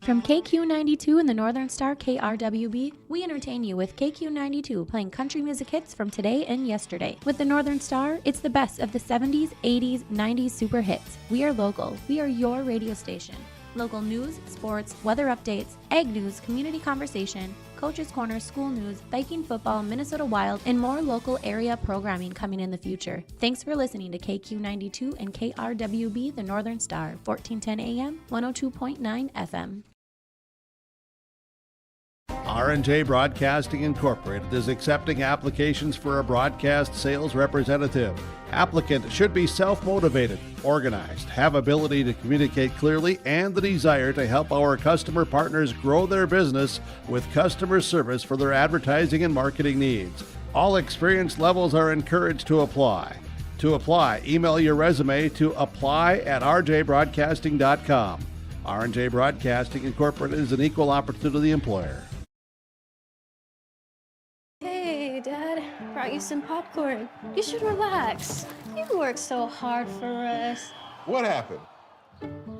From KQ92 and the Northern Star KRWB, we entertain you with KQ92 playing country music hits from today and yesterday. With the Northern Star, it's the best of the 70s, 80s, 90s super hits. We are local. We are your radio station. Local news, sports, weather updates, ag news, community conversation, Coach's Corner, school news, Viking football, Minnesota Wild, and more local area programming coming in the future. Thanks for listening to KQ92 and KRWB, the Northern Star, 1410 AM, 102.9 FM. R&J Broadcasting Incorporated is accepting applications for a broadcast sales representative. Applicant should be self-motivated, organized, have ability to communicate clearly, and the desire to help our customer partners grow their business with customer service for their advertising and marketing needs. All experience levels are encouraged to apply. To apply, email your resume to apply@rjbroadcasting.com. R&J Broadcasting Incorporated is an equal opportunity employer. Hey, Dad, brought you some popcorn. You should relax. You worked so hard for us. What happened?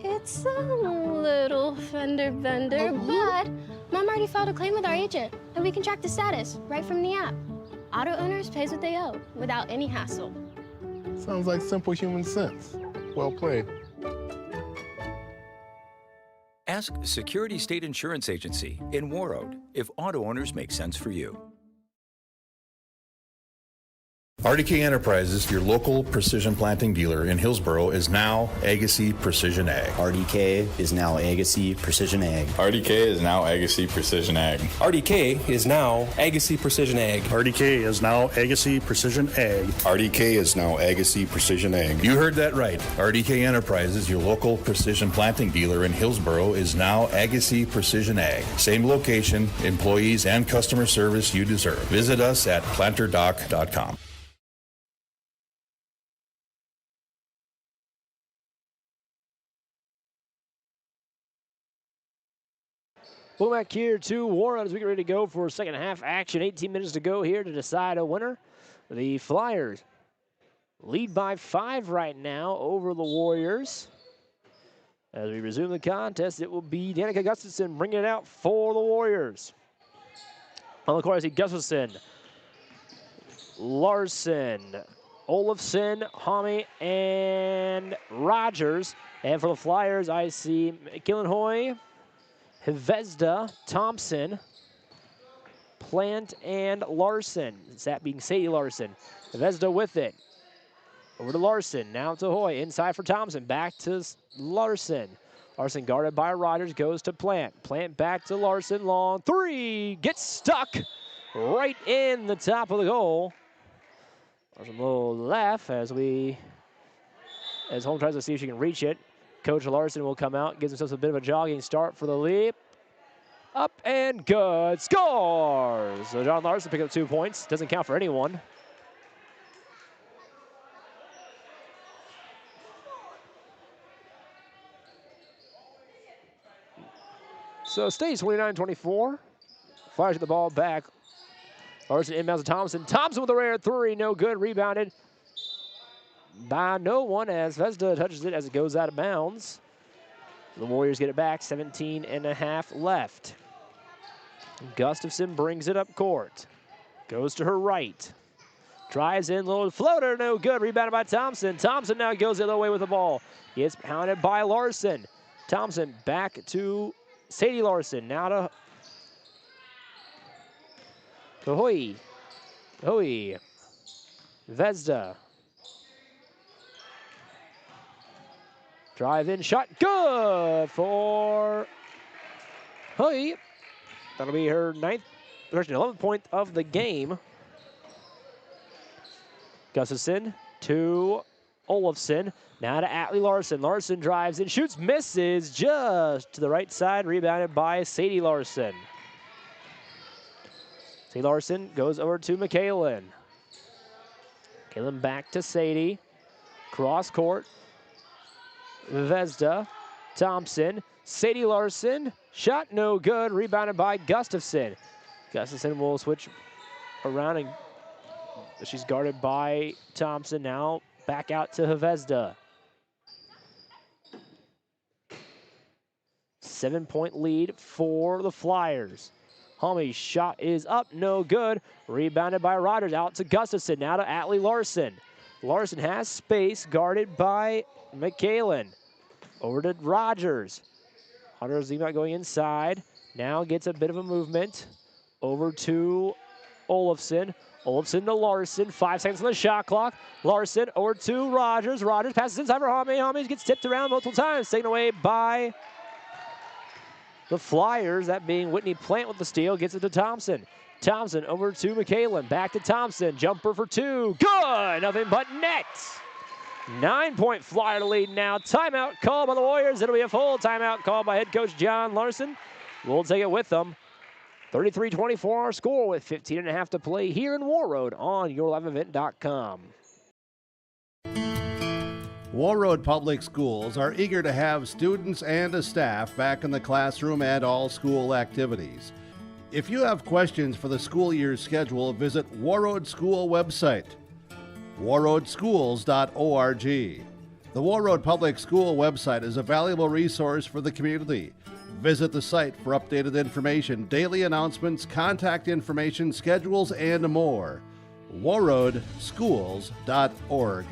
It's a little fender bender, but Mom already filed a claim with our agent, and we can track the status right from the app. Auto owners pays what they owe without any hassle. Sounds like simple human sense. Well played. Ask Security State Insurance Agency in Warroad if auto owners make sense for you. RDK Enterprises, your local precision planting dealer in Hillsboro, is now Agassi Precision Ag. RDK is now Agassi Precision Ag. RDK is now Agassi Precision Ag. RDK is now Agassi Precision Ag. RDK is now Agassi Precision Ag. RDK is now Agassi Precision Ag. You heard that right. RDK Enterprises, your local precision planting dealer in Hillsboro, is now Agassi Precision Ag. Same location, employees, and customer service you deserve. Visit us at planterdoc.com. Welcome back here to Warroad as we get ready to go for second half action. 18 minutes to go here to decide a winner. The Flyers lead by 5 right now over the Warriors. As we resume the contest, it will be Danica Gustafson bringing it out for the Warriors. On the court, I see Gustafson, Larson, Olafson, Hami, and Rogers. And for the Flyers, I see Killenhoy, Hvezda, Thompson, Plant, and Larson. That being Sadie Larson. Hvezda with it. Over to Larson. Now to Hoy. Inside for Thompson. Back to Larson. Larson guarded by Rogers. Goes to Plant. Plant back to Larson. Long three. Gets stuck right in the top of the goal. Larson a little left as Holm tries to see if she can reach it. Coach Larson will come out, gives himself a bit of a jogging start for the leap. Up and good, scores! So John Larson picked up 2 points, doesn't count for anyone. So stays 29-24. Fires the ball back. Larson inbounds to Thompson. Thompson with a rare three, no good, rebounded by no one as Hvezda touches it as it goes out of bounds. The Warriors get it back, 17 and a half left. Gustafson brings it up court. Goes to her right. Drives in, little floater, no good. Rebounded by Thompson. Thompson now goes the other way with the ball. Gets pounded by Larson. Thompson back to Sadie Larson. Now to Hoy. Hoy. Hvezda. Drive in shot, good for Hoy. That'll be her 11th point of the game. Gustafson to Olafson. Now to Atlee Larson. Larson drives in, shoots, misses just to the right side. Rebounded by Sadie Larson. Sadie Larson goes over to McKaylin. McKaylin back to Sadie. Cross court. Hvezda, Thompson, Sadie Larson, shot no good, rebounded by Gustafson. Gustafson will switch around and she's guarded by Thompson now. Back out to Hvezda. 7-point lead for the Flyers. Homie's shot is up, no good. Rebounded by Rogers, out to Gustafson, now to Atlee Larson. Larson has space, guarded by McKalen. Over to Rogers. Hunter's not going inside. Now gets a bit of a movement. Over to Olofsson. Olofsson to Larson. 5 seconds on the shot clock. Larson over to Rogers. Rogers passes inside for Hame. Hame gets tipped around multiple times. Taken away by the Flyers. That being Whitney Plant with the steal. Gets it to Thompson. Thompson over to McKalen. Back to Thompson. Jumper for 2. Good. Nothing but net. 9-point Flyer lead now. Timeout called by the Warriors. It'll be a full timeout called by head coach John Larson. We'll take it with them. 33-24 our score with 15.5 to play here in Warroad on yourliveevent.com. Warroad Public Schools are eager to have students and staff back in the classroom and all school activities. If you have questions for the school year's schedule, visit Warroad School website, warroadschools.org. The Warroad Public School website is a valuable resource for the community. Visit the site for updated information, daily announcements, contact information, schedules, and more. warroadschools.org.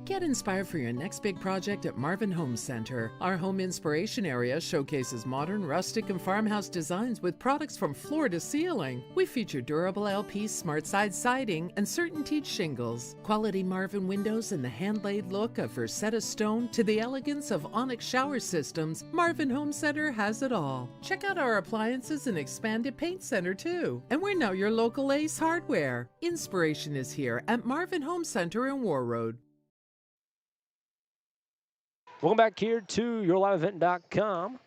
Get inspired for your next big project at Marvin Home Center. Our home inspiration area showcases modern, rustic, and farmhouse designs with products from floor to ceiling. We feature durable LP smart side siding and certain teak shingles, quality Marvin windows, and the hand-laid look of Versetta stone to the elegance of onyx shower systems. Marvin Home Center has it all. Check out our appliances and expanded paint center too. And we're now your local Ace Hardware. Inspiration is here at Marvin Home Center in Warroad. Welcome back here to yourliveevent.com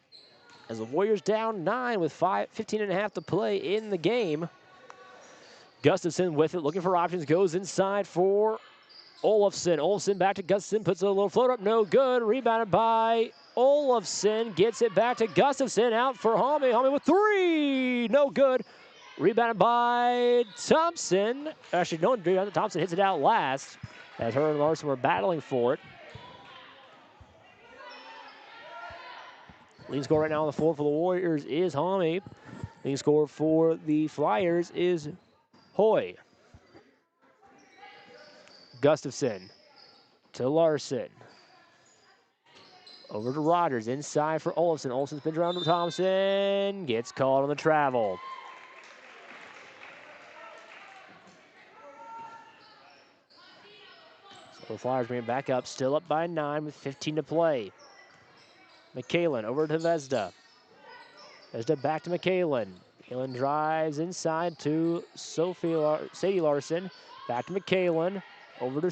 as the Warriors down 9 with 15.5 to play in the game. Gustafson with it, looking for options, goes inside for Olofsson. Olofsson back to Gustafson, puts a little float up, no good. Rebounded by Olofsson, gets it back to Gustafson, out for Hame. Hame with 3, no good. Rebounded by Thompson. Actually, no one rebounded. Thompson hits it out last as her and Larson were battling for it. Leading score right now on the floor for the Warriors is Hame. Leading score for the Flyers is Hoy. Gustafson to Larson. Over to Rogers, inside for Olofsson. Olofsson spins around to Thompson. Gets called on the travel. So the Flyers bring it back up, still up by 9 with 15 to play. McKalen over to Vezda. Vezda back to McKalen. McKalen drives inside to Sadie Larson. Back to McKalen. Over to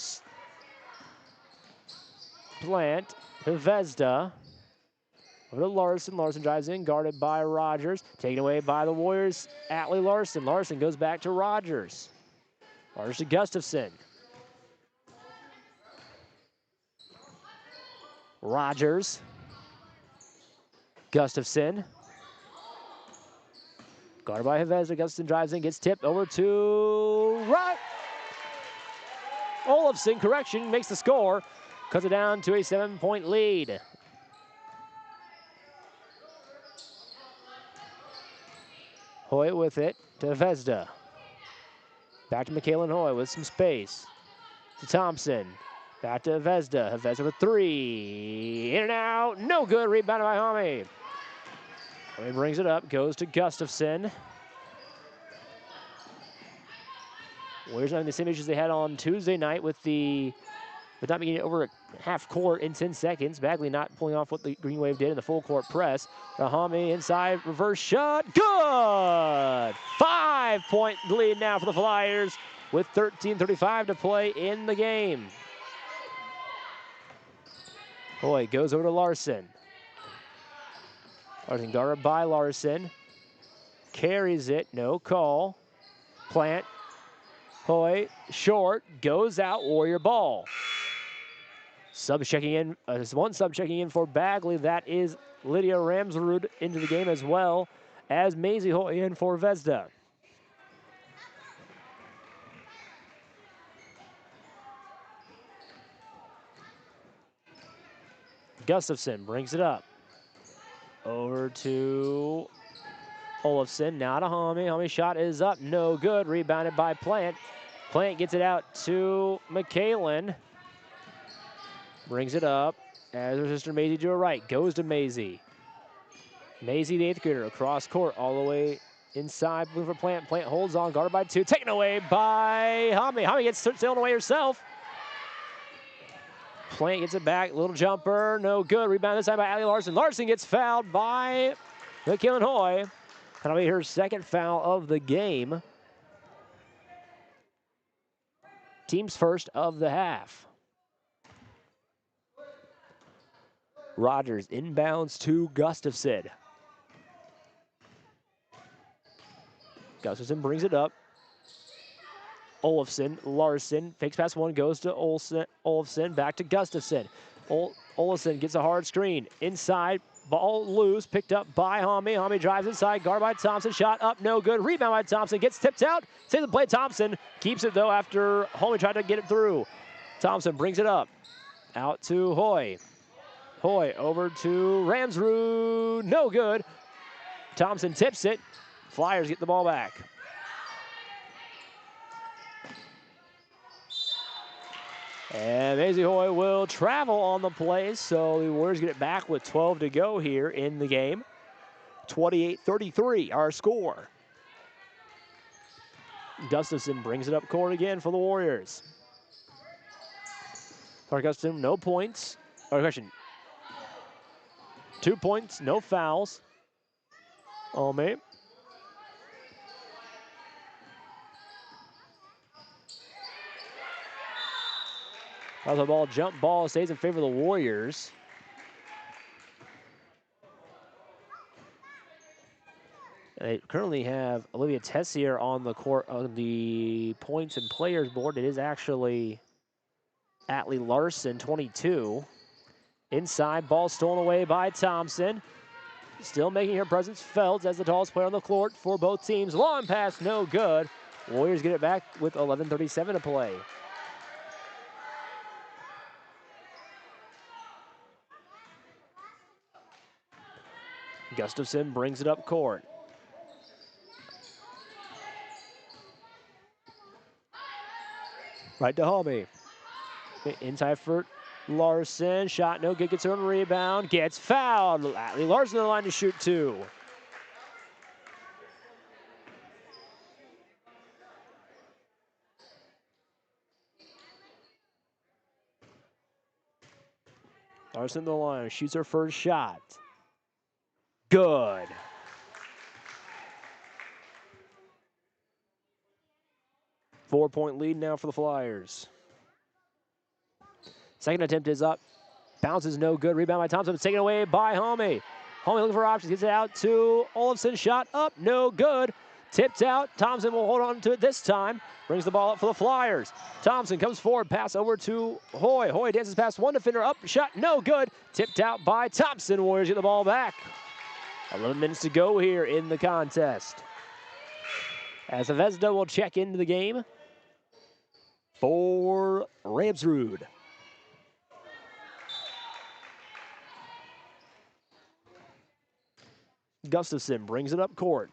Plant. To Vezda. Over to Larson. Larson drives in, guarded by Rogers. Taken away by the Warriors. Atlee Larson. Larson goes back to Rogers. Rogers to Gustafson. Rogers. Gustafson. Guarded by Hvezda. Gustafson drives in, gets tipped over to Olofsson, correction, makes the score. Cuts it down to a 7-point lead. Hoy with it to Hvezda. Back to McKalen Hoy with some space. To Thompson. Back to Hvezda. Hvezda with 3. In and out. No good. Rebounded by Hame. He brings it up, goes to Gustafson. Warriors having the same issues they had on Tuesday night with not being over at half court in 10 seconds. Bagley not pulling off what the Green Wave did in the full court press. Hame inside, reverse shot, good! 5-point lead now for the Flyers with 13:35 to play in the game. Boy, goes over to Larson. Larson guarded by Larson. Carries it, no call. Plant. Hoy, short, goes out, Warrior ball. Sub checking in, there's one sub checking in for Bagley. That is Lydia Ramsrud into the game as well as Maisie Hoy in for Vezda. Gustafson brings it up. Over to Olofsson, now to Hami. Hami's shot is up, no good. Rebounded by Plant. Plant gets it out to McKalen. Brings it up as her sister Maisie to her right. Goes to Maisie. Maisie, the 8th grader, across court all the way inside. Looking for Plant. Plant holds on, guarded by 2. Taken away by Hami. Hami gets stolen away herself. Plant gets it back. Little jumper, no good. Rebound this time by Allie Larson. Larson gets fouled by McKellen Hoy. That'll be her 2nd foul of the game. Team's first of the half. Rogers inbounds to Gustafson. Gustafson brings it up. Olofsson, Larson, fakes pass 1, goes to Olofsson, back to Gustafson. Olofsson gets a hard screen. Inside, ball loose, picked up by Hami. Hami drives inside, guard by Thompson, shot up, no good. Rebound by Thompson, gets tipped out. Saves the play, Thompson keeps it though after Hami tried to get it through. Thompson brings it up, out to Hoy. Hoy over to Ramsrud, no good. Thompson tips it. Flyers get the ball back. And Maisie Hoy will travel on the play, so the Warriors get it back with 12 to go here in the game. 28-33, our score. Gustafson brings it up court again for the Warriors. Clark Gustafson, no points. Oh, question. 2 points, no fouls. Oh, man. The ball, jump ball, stays in favor of the Warriors. They currently have Olivia Tessier on the court on the points and players board. It is actually Atlee Larson, 22. Inside, ball stolen away by Thompson. Still making her presence felt as the tallest player on the court for both teams. Long pass, no good. Warriors get it back with 11:37 to play. Gustafson brings it up court. Right to Hami. Inside for Larson. Shot no good. Gets her own rebound. Gets fouled. Atlee Larson on the line to shoot 2. Larson on the line. Shoots her first shot. Good. Four-point lead now for the Flyers. Second attempt is up. Bounces no good. Rebound by Thompson. It's taken away by Hami. Hami looking for options. Gets it out to Olofsson. Shot up. No good. Tipped out. Thompson will hold on to it this time. Brings the ball up for the Flyers. Thompson comes forward. Pass over to Hoy. Hoy dances past one defender. Up. Shot no good. Tipped out by Thompson. Warriors get the ball back. 11 minutes to go here in the contest. As Avesda will check into the game for Ramsrud. Gustafson brings it up court.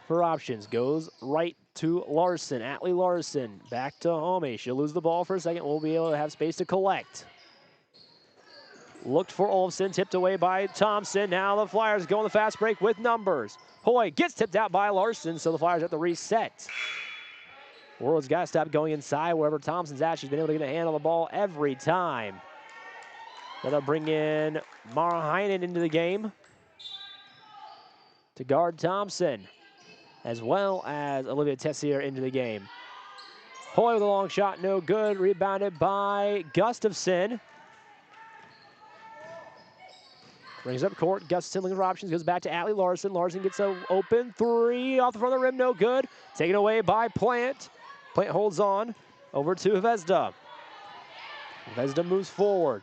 For options, goes right to Larson. Atlee Larson back to Hami. She'll lose the ball for a second. We'll be able to have space to collect. Looked for Olofsson, tipped away by Thompson. Now the Flyers go on the fast break with numbers. Hoy gets tipped out by Larson, so the Flyers have to reset. Warroad's got to stop going inside wherever Thompson's at. She's been able to get a hand on the ball every time. They'll bring in Mara Heinen into the game to guard Thompson, as well as Olivia Tessier into the game. Hoy with a long shot, no good. Rebounded by Gustafson. Brings up court. Gustafson looking for options. Goes back to Atlee Larson. Larson gets an open 3 off the front of the rim, no good. Taken away by Plant. Plant holds on. Over to Avesda. Avesda moves forward.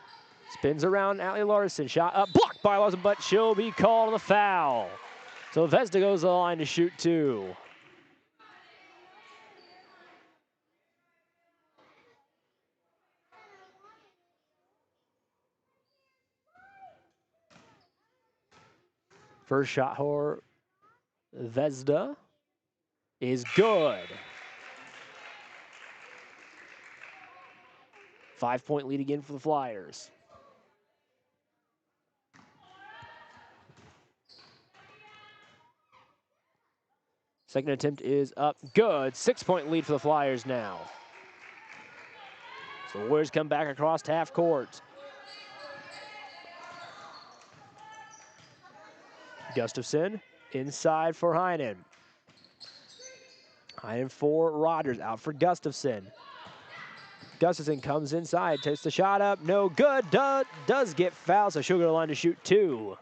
Spins around Atlee Larson. Shot up, blocked by Larson, but she'll be called on the foul. So Avesda goes to the line to shoot 2. First shot for Vezda is good. 5-point lead again for the Flyers. Second attempt is up, good. 6-point lead for the Flyers now. So the Warriors come back across half court. Gustafson inside for Heinen. Heinen for Rogers, out for Gustafson. Gustafson comes inside, takes the shot up, no good, does get fouled, so she'll go to the line to shoot 2.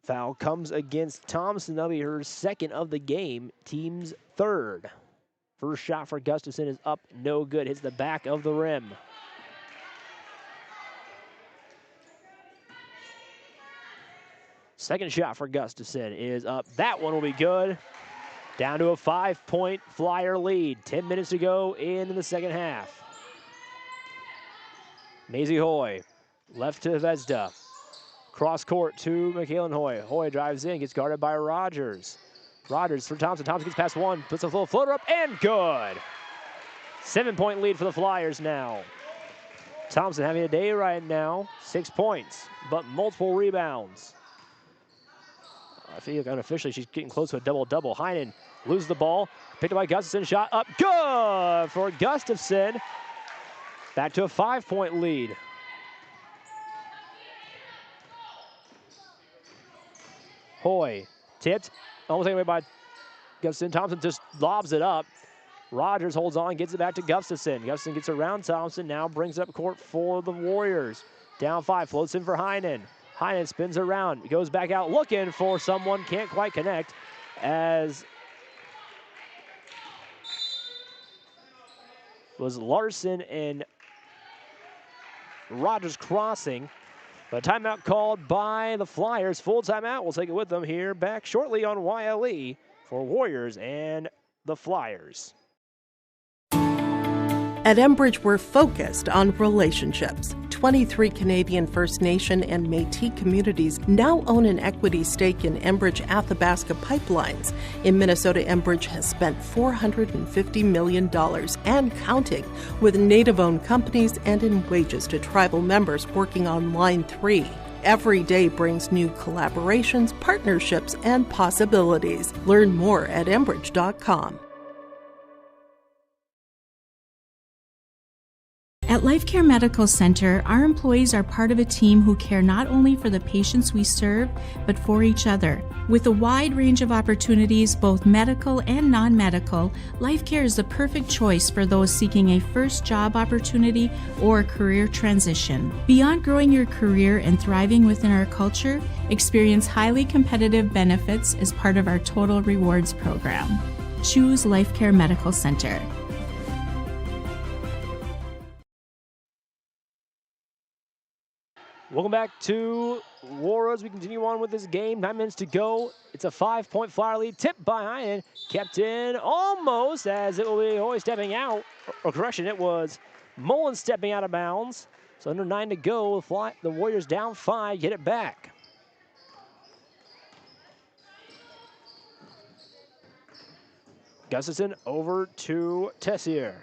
Foul comes against Thompson. That'll be her second of the game, team's third. First shot for Gustafson is up, no good, hits the back of the rim. Second shot for Gustafson is up, that one will be good. Down to a 5-point Flyer lead. 10 minutes to go in the second half. Maisie Hoy, left to Vezda. Cross court to McKalen Hoy. Hoy drives in, gets guarded by Rogers. Rogers for Thompson. Thompson gets past one, puts a little floater up, and good. 7-point lead for the Flyers now. Thompson having a day right now. 6 points, but multiple rebounds. I feel like unofficially she's getting close to a double-double. Heinen loses the ball, picked up by Gustafson, shot up, good for Gustafson. Back to a 5-point lead. Hoy tipped, almost taken away by Gustafson. Thompson just lobs it up. Rogers holds on, gets it back to Gustafson. Gustafson gets around Thompson, now brings up court for the Warriors. Down 5, floats in for Heinen. Heinen spins around, goes back out looking for someone, can't quite connect as was Larson and Rogers crossing. But timeout called by the Flyers. Full timeout. We'll take it with them here back shortly on YLE for Warriors and the Flyers. At Enbridge, we're focused on relationships. 23 Canadian First Nation and Métis communities now own an equity stake in Enbridge Athabasca Pipelines. In Minnesota, Enbridge has spent $450 million and counting with Native-owned companies and in wages to tribal members working on Line 3. Every day brings new collaborations, partnerships, and possibilities. Learn more at Enbridge.com. At LifeCare Medical Center, our employees are part of a team who care not only for the patients we serve, but for each other. With a wide range of opportunities, both medical and non-medical, LifeCare is the perfect choice for those seeking a first job opportunity or career transition. Beyond growing your career and thriving within our culture, experience highly competitive benefits as part of our Total Rewards program. Choose LifeCare Medical Center. Welcome back to Warroad as we continue on with this game. 9 minutes to go. It's a 5-point Flyer lead. Tipped by Heinen. Kept in almost as it will be Hoy stepping out. Or correction, it was Mullen stepping out of bounds. So under 9 to go. The Warriors down 5. Get it back. Gustafson over to Tessier.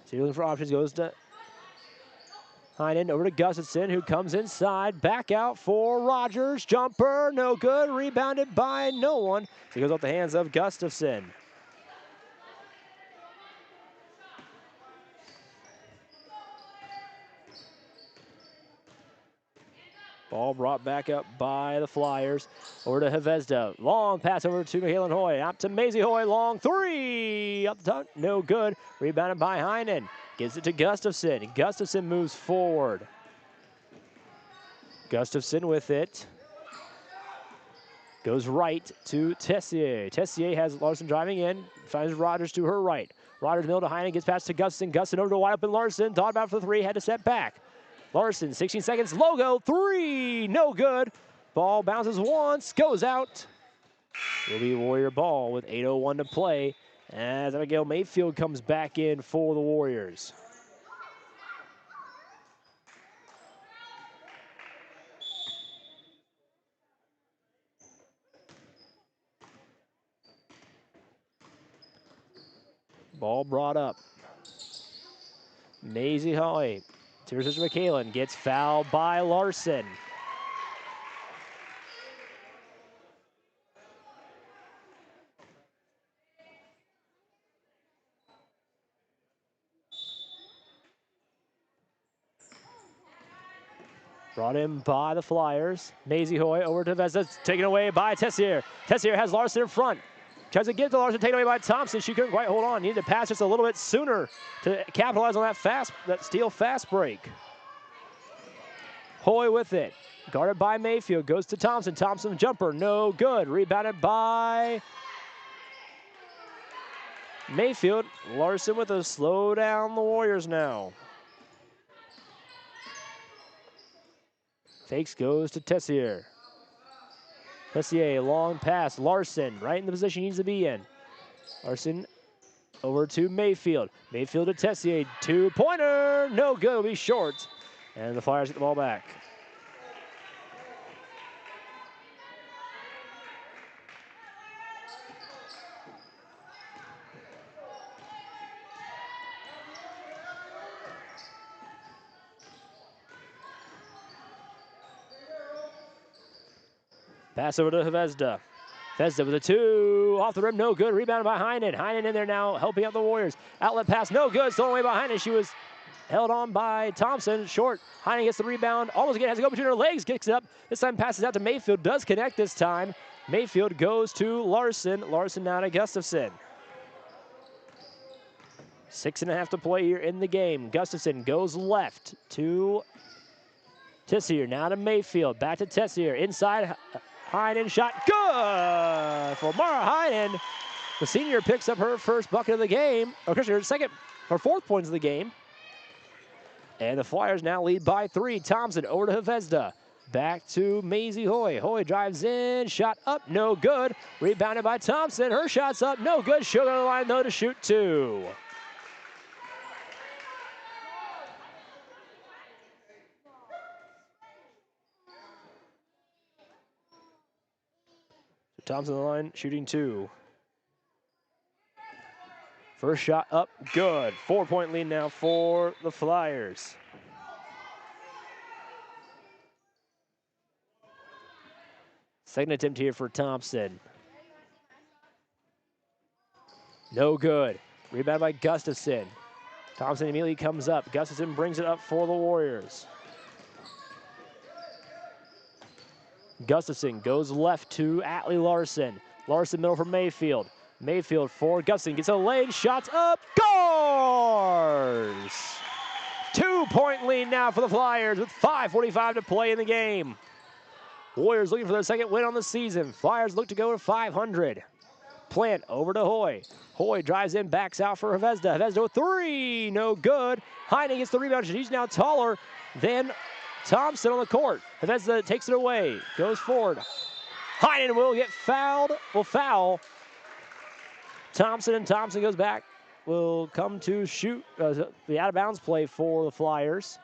So you're looking for options. Goes to Heinen over to Gustafson, who comes inside. Back out for Rogers. Jumper, no good. Rebounded by no one. So he goes off the hands of Gustafson. Ball brought back up by the Flyers. Over to Hvezda. Long pass over to McKalen Hoy. Out to Maisie Hoy. Long three. Up the top. No good. Rebounded by Heinen. Gives it to Gustafson. Gustafson moves forward. Gustafson with it. Goes right to Tessier. Tessier has Larson driving in. Finds Rogers to her right. Rogers middle to Heinen. Gets past to Gustafson. Gustafson over to wide open Larson. Thought about for the three. Had to step back. Larson, 16 seconds. Logo. Three. No good. Ball bounces once. Goes out. Will be Warrior ball with 8:01 to play. As Abigail Mayfield comes back in for the Warriors. Ball brought up. Maisie Hoy. Here's McKalen. Gets fouled by Larson. Brought in by the Flyers. Maisie Hoy over to Vesta. Taken away by Tessier. Tessier has Larson in front. Tries to get to Larson, taken away by Thompson. She couldn't quite hold on. Needed to pass just a little bit sooner to capitalize on that steal fast break. Hoy with it. Guarded by Mayfield. Goes to Thompson. Thompson jumper. No good. Rebounded by Mayfield. Larson with a slow down the Warriors now. Fakes goes to Tessier. Tessier, long pass. Larson, right in the position he needs to be in. Larson over to Mayfield. Mayfield to Tessier. 2-pointer. No good. It'll be short. And the Flyers get the ball back. Pass over to Hvezda. Hvezda with a 2. Off the rim, no good. Rebounded by Heinen. Heinen in there now, helping out the Warriors. Outlet pass, no good. Stolen away by Heinen. She was held on by Thompson. Short. Heinen gets the rebound. Almost again, has to go between her legs. Kicks it up. This time passes out to Mayfield. Does connect this time. Mayfield goes to Larson. Larson now to Gustafson. 6.5 to play here in the game. Gustafson goes left to Tessier. Now to Mayfield. Back to Tessier. Inside. Heinen shot good for Mara Heinen. The senior picks up her first bucket of the game. Her fourth points of the game. And the Flyers now lead by 3. Thompson over to Hvezda. Back to Maisie Hoy. Hoy drives in. Shot up. No good. Rebounded by Thompson. Her shot's up. No good. She'll go to the line, though, to shoot 2. Thompson on the line, shooting 2. First shot up, good. 4-point lead now for the Flyers. Second attempt here for Thompson. No good. Rebound by Gustafson. Thompson immediately comes up. Gustafson brings it up for the Warriors. Gustafson goes left to Atlee Larson. Larson middle for Mayfield. Mayfield for Gustafson. Gets a lane. Shots up. Scores! 2-point lead now for the Flyers with 5:45 to play in the game. Warriors looking for their second win on the season. Flyers look to go to 500. Plant over to Hoy. Hoy drives in, backs out for Hvezda. Hvezda with 3. No good. Heinen gets the rebound. She's now taller than Thompson on the court. Hvezda takes it away. Goes forward. Heinen will get fouled. Will foul Thompson, and Thompson goes back. Will come to shoot the out-of-bounds play for the Flyers.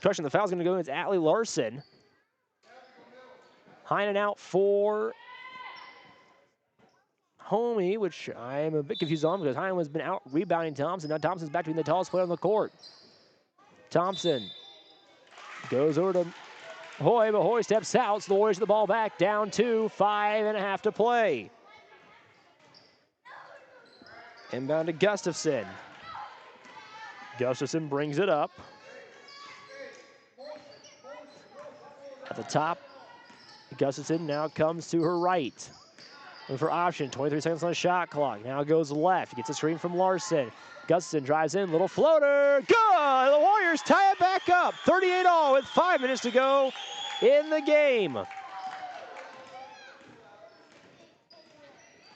Correction, the foul's going to go against Atlee Larson. Heinen out for Homie, which I'm a bit confused on because Heinen has been out rebounding Thompson. Now Thompson's back to being the tallest player on the court. Thompson goes over to Hoy, but Hoy steps out, so the Warriors get the ball back down to 5.5 to play. Inbound to Gustafson. Gustafson brings it up. At the top, Gustafson now comes to her right. Looking for option, 23 seconds on the shot clock. Now goes left, gets a screen from Larson. Gustafson drives in, little floater, good! The Warriors tie it back up, 38-all with 5 minutes to go in the game.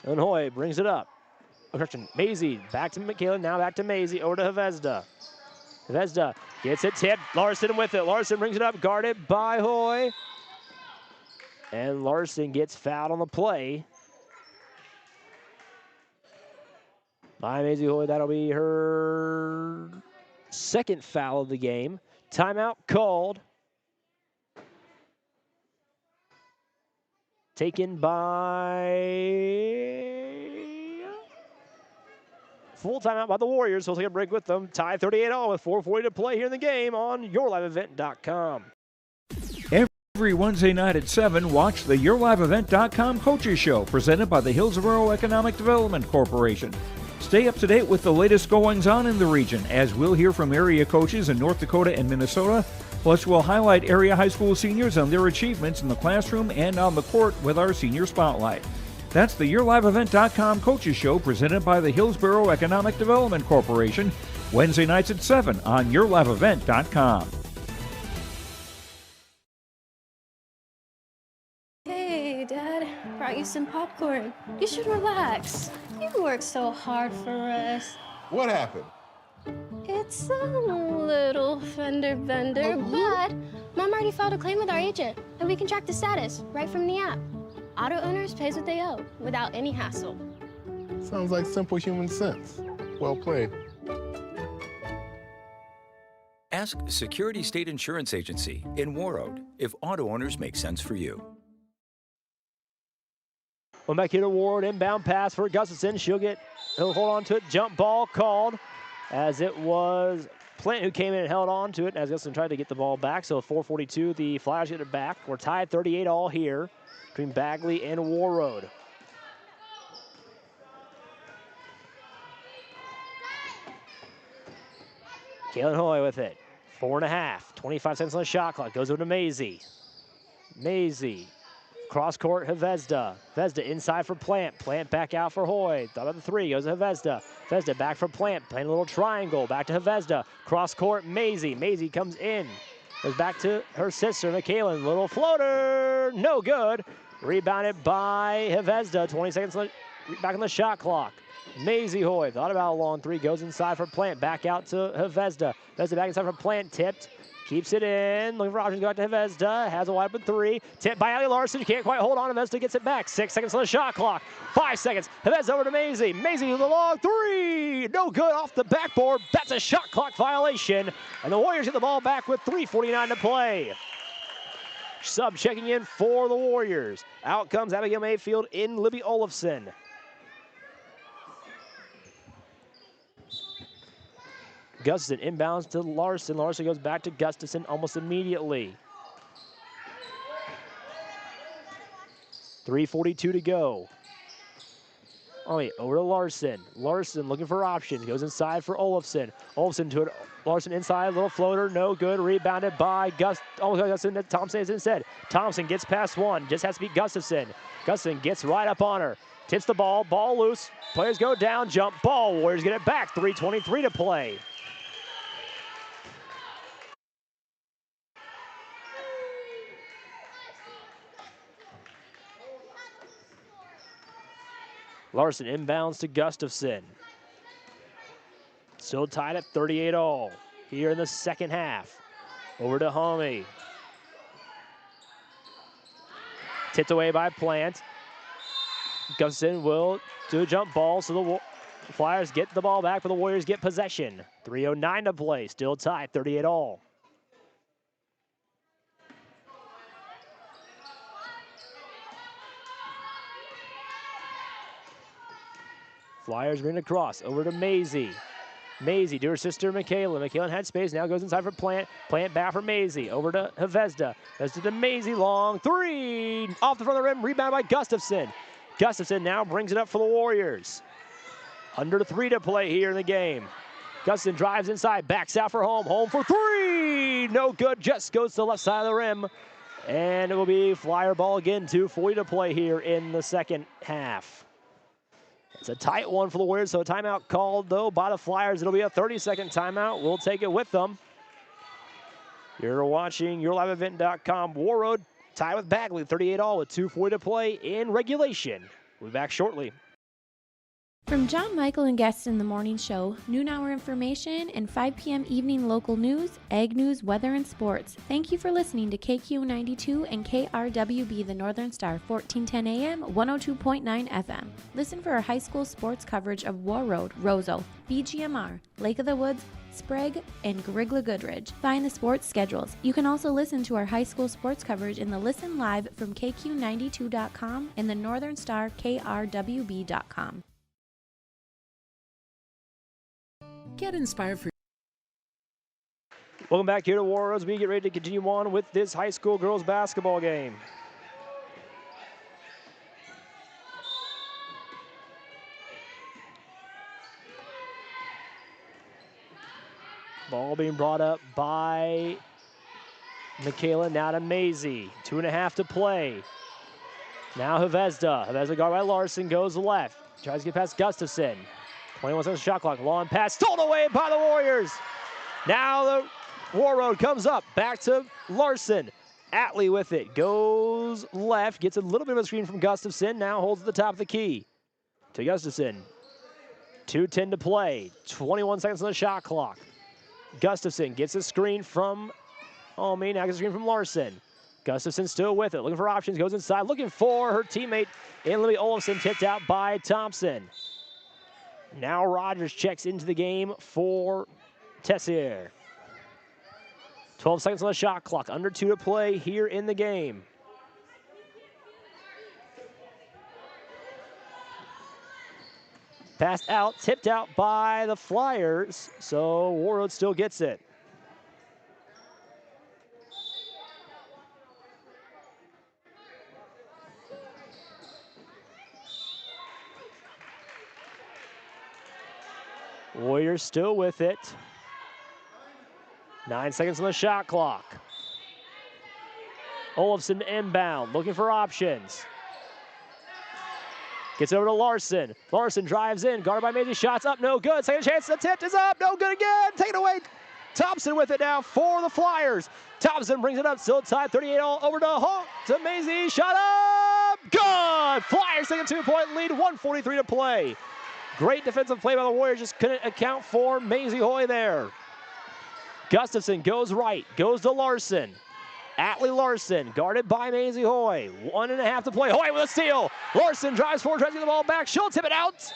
And Hoy brings it up. Correction, Maisie, back to McKalen, now back to Maisie, over to Hvezda. Hvezda gets it tipped, Larson with it. Larson brings it up, guarded by Hoy. And Larson gets fouled on the play by Maisie Hoy. That'll be her second foul of the game. Timeout called. Taken by Full timeout by the Warriors. So we'll take a break with them. Tie 38-all with 4:40 to play here in the game on yourliveevent.com. Every Wednesday night at 7, watch the YourLiveEvent.com Coaches Show, presented by the Hillsborough Economic Development Corporation. Stay up to date with the latest goings-on in the region, as we'll hear from area coaches in North Dakota and Minnesota. Plus, we'll highlight area high school seniors on their achievements in the classroom and on the court with our Senior Spotlight. That's the YourLiveEvent.com Coaches Show, presented by the Hillsborough Economic Development Corporation, Wednesday nights at 7 on YourLiveEvent.com. Hey, Dad, brought you some popcorn. You should relax. You worked so hard for us. What happened? It's a little fender bender, but Mom already filed a claim with our agent, and we can track the status right from the app. Auto owners pays what they owe without any hassle. Sounds like simple human sense. Well played. Ask Security State Insurance Agency in Warroad if auto owners make sense for you. Well, back here to Warroad, inbound pass for Gustafson. He'll hold on to it. Jump ball called, as it was Plant who came in and held on to it as Gustafson tried to get the ball back. So 4:42, the Flyers get it back. We're tied 38-all here between Bagley and Warroad. Kalen Hoy with it. 4.5. 25 seconds on the shot clock. Goes over to Maisie. Cross court, Hvezda. Hvezda inside for Plant. Plant back out for Hoy. Thought about the three. Goes to Hvezda. Hvezda back for Plant. Playing a little triangle. Back to Hvezda. Cross court, Maisie. Maisie comes in. Goes back to her sister, McKaylin. Little floater. No good. Rebounded by Hvezda. 20 seconds back on the shot clock. Maisie Hoy. Thought about a long three. Goes inside for Plant. Back out to Hvezda. Hvezda back inside for Plant. Tipped. Keeps it in, looking for options, go back to Hvezda, has a wide open three, tipped by Allie Larson, can't quite hold on, Hvezda gets it back, 6 seconds on the shot clock, 5 seconds, Hvezda over to Maisie, Maisie with a long three, no good off the backboard, that's a shot clock violation, and the Warriors get the ball back with 3:49 to play. Sub checking in for the Warriors, out comes Abigail Mayfield in Libby Olafson. Gustafson inbounds to Larson. Larson goes back to Gustafson almost immediately. 3:42 to go. Oh wait, over to Larson. Larson looking for options. Goes inside for Olafson. Olafson to it. Larson inside, little floater, no good. Rebounded by Gustafson. Thompson is instead. Thompson gets past one. Just has to beat Gustafson. Gustafson gets right up on her. Tips the ball. Ball loose. Players go down. Jump ball. Warriors get it back. 3:23 to play. Larson inbounds to Gustafson. Still tied at 38-all here in the second half. Over to Homie. Tipped away by Plant. Gustafson will do a jump ball, so the Flyers get the ball back, but the Warriors get possession. 3:09 to play, still tied 38-all. Flyers bring it across, over to Maisie. Maisie to her sister McKaylin. McKaylin had space, now goes inside for Plant. Plant back for Maisie, over to Hvezda. Hvezda to Maisie, long three. Off the front of the rim, rebound by Gustafson. Gustafson now brings it up for the Warriors. Under 3 to play here in the game. Gustafson drives inside, backs out for Home. Home for three, no good, just goes to the left side of the rim. And it will be Flyer ball again, 2:40 to play here in the second half. It's a tight one for the Warriors, so a timeout called, though, by the Flyers. It'll be a 30-second timeout. We'll take it with them. You're watching YourLiveEvent.com. Warroad tied with Bagley, 38-all with 2:40 to play in regulation. We'll be back shortly. From John Michael and guests in the morning show, noon hour information, and 5 p.m. evening local news, ag news, weather, and sports. Thank you for listening to KQ92 and KRWB the Northern Star, 1410 AM, 102.9 FM. Listen for our high school sports coverage of Warroad, Roseau, BGMR, Lake of the Woods, Sprague, and Grigla Goodridge. Find the sports schedules. You can also listen to our high school sports coverage in the Listen Live from KQ92.com and the Northern Star KRWB.com. Get inspired for Welcome back here to Warroad. We get ready to continue on with this high school girls basketball game. Ball being brought up by Michaela, now to Maisie. 2.5 to play. Now Hvezda. Hvezda guard by Larson, goes left. Tries to get past Gustafson. 21 seconds shot clock. Long pass stolen away by the Warriors. Now the Warroad comes up. Back to Larson. Atlee with it. Goes left. Gets a little bit of a screen from Gustafson. Now holds at the top of the key. To Gustafson. 2:10 to play. 21 seconds on the shot clock. Gustafson gets a screen from Almy. Now gets a screen from Larson. Gustafson still with it. Looking for options. Goes inside. Looking for her teammate in Libby Olafson. Tipped out by Thompson. Now Rogers checks into the game for Tessier. 12 seconds on the shot clock. Under 2 to play here in the game. Passed out, tipped out by the Flyers. So Warroad still gets it. Warriors still with it. 9 seconds on the shot clock. Olafson inbound, looking for options. Gets over to Larson. Larson drives in, guarded by Maisie. Shots up, no good. Second chance, the tip is up, no good again. Take it away. Thompson with it now for the Flyers. Thompson brings it up, still tied 38 all over to Maisie. Shot up, good. Flyers take a 2-point lead, 1:43 to play. Great defensive play by the Warriors, just couldn't account for Maisie Hoy there. Gustafson goes right, goes to Larson. Atlee Larson, guarded by Maisie Hoy. 1.5 to play. Hoy with a steal. Larson drives forward, tries to get the ball back. She'll tip it out.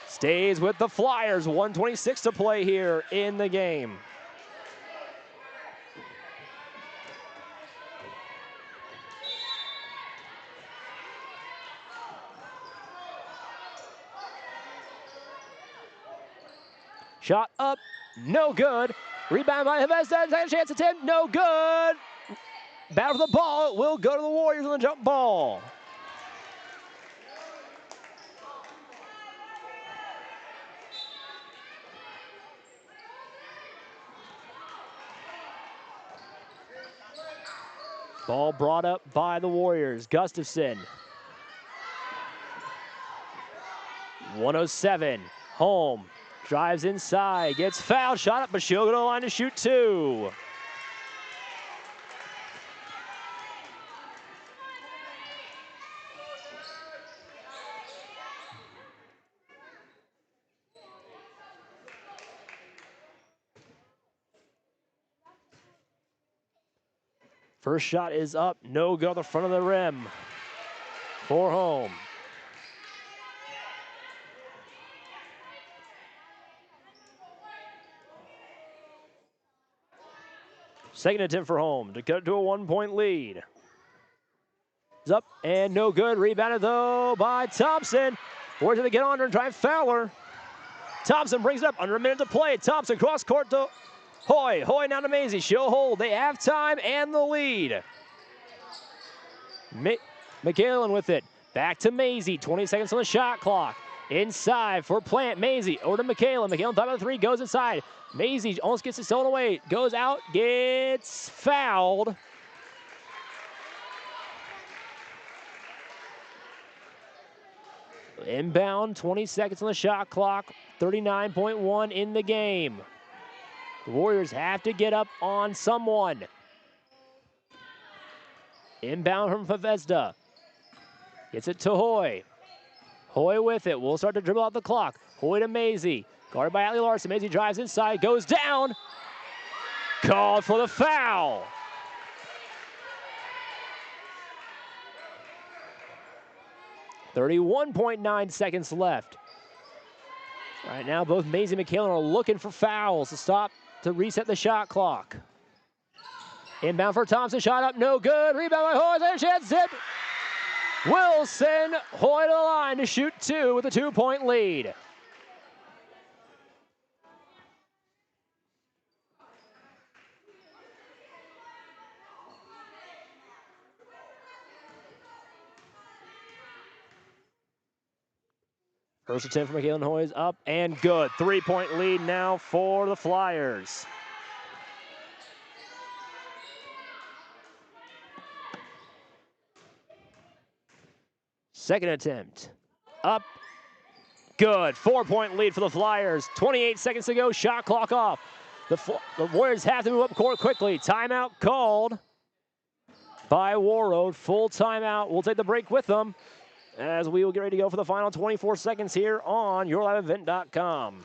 Stays with the Flyers. 1:26 to play here in the game. Shot up, no good. Rebound by Hvezda, second chance attempt, no good. Battle for the ball, it will go to the Warriors on the jump ball. Ball brought up by the Warriors. Gustafson. 107, home. Drives inside, gets fouled, shot up, but she'll go to the line to shoot 2. First shot is up, no good on the front of the rim for home. Second attempt for home to cut to a 1-point lead. It's up and no good. Rebounded though by Thompson. Warriors to get on her and try and foul her. Thompson brings it up, under a minute to play. Thompson cross court to Hoy. Hoy now to Maisie. She'll hold. They have time and the lead. McAllen with it. Back to Maisie. 20 seconds on the shot clock. Inside for Plant. Maisie over to McAllen. McAllen top of the 3, goes inside. Maisie almost gets it stolen away. Goes out, gets fouled. Inbound, 20 seconds on the shot clock. 39.1 in the game. The Warriors have to get up on someone. Inbound from Hvezda. Gets it to Hoy. Hoy with it. We'll start to dribble out the clock. Hoy to Maisie. Guarded by Atlee Larson. Maisie drives inside. Goes down. Called for the foul. .9 seconds left. Right now, both Maisie and McAllen are looking for fouls to reset the shot clock. Inbound for Thompson. Shot up. No good. Rebound by Hoy. There's a chance. Zip. Wilson. Hoy to the line to shoot 2 with a 2-point lead. First attempt from McKalen Hoy is up and good. 3-point lead now for the Flyers. Second attempt, up, good. 4-point lead for the Flyers. 28 seconds to go, shot clock off. The Warriors have to move up court quickly. Timeout called by Warroad. Full timeout. We'll take the break with them as we will get ready to go for the final 24 seconds here on YourLiveEvent.com.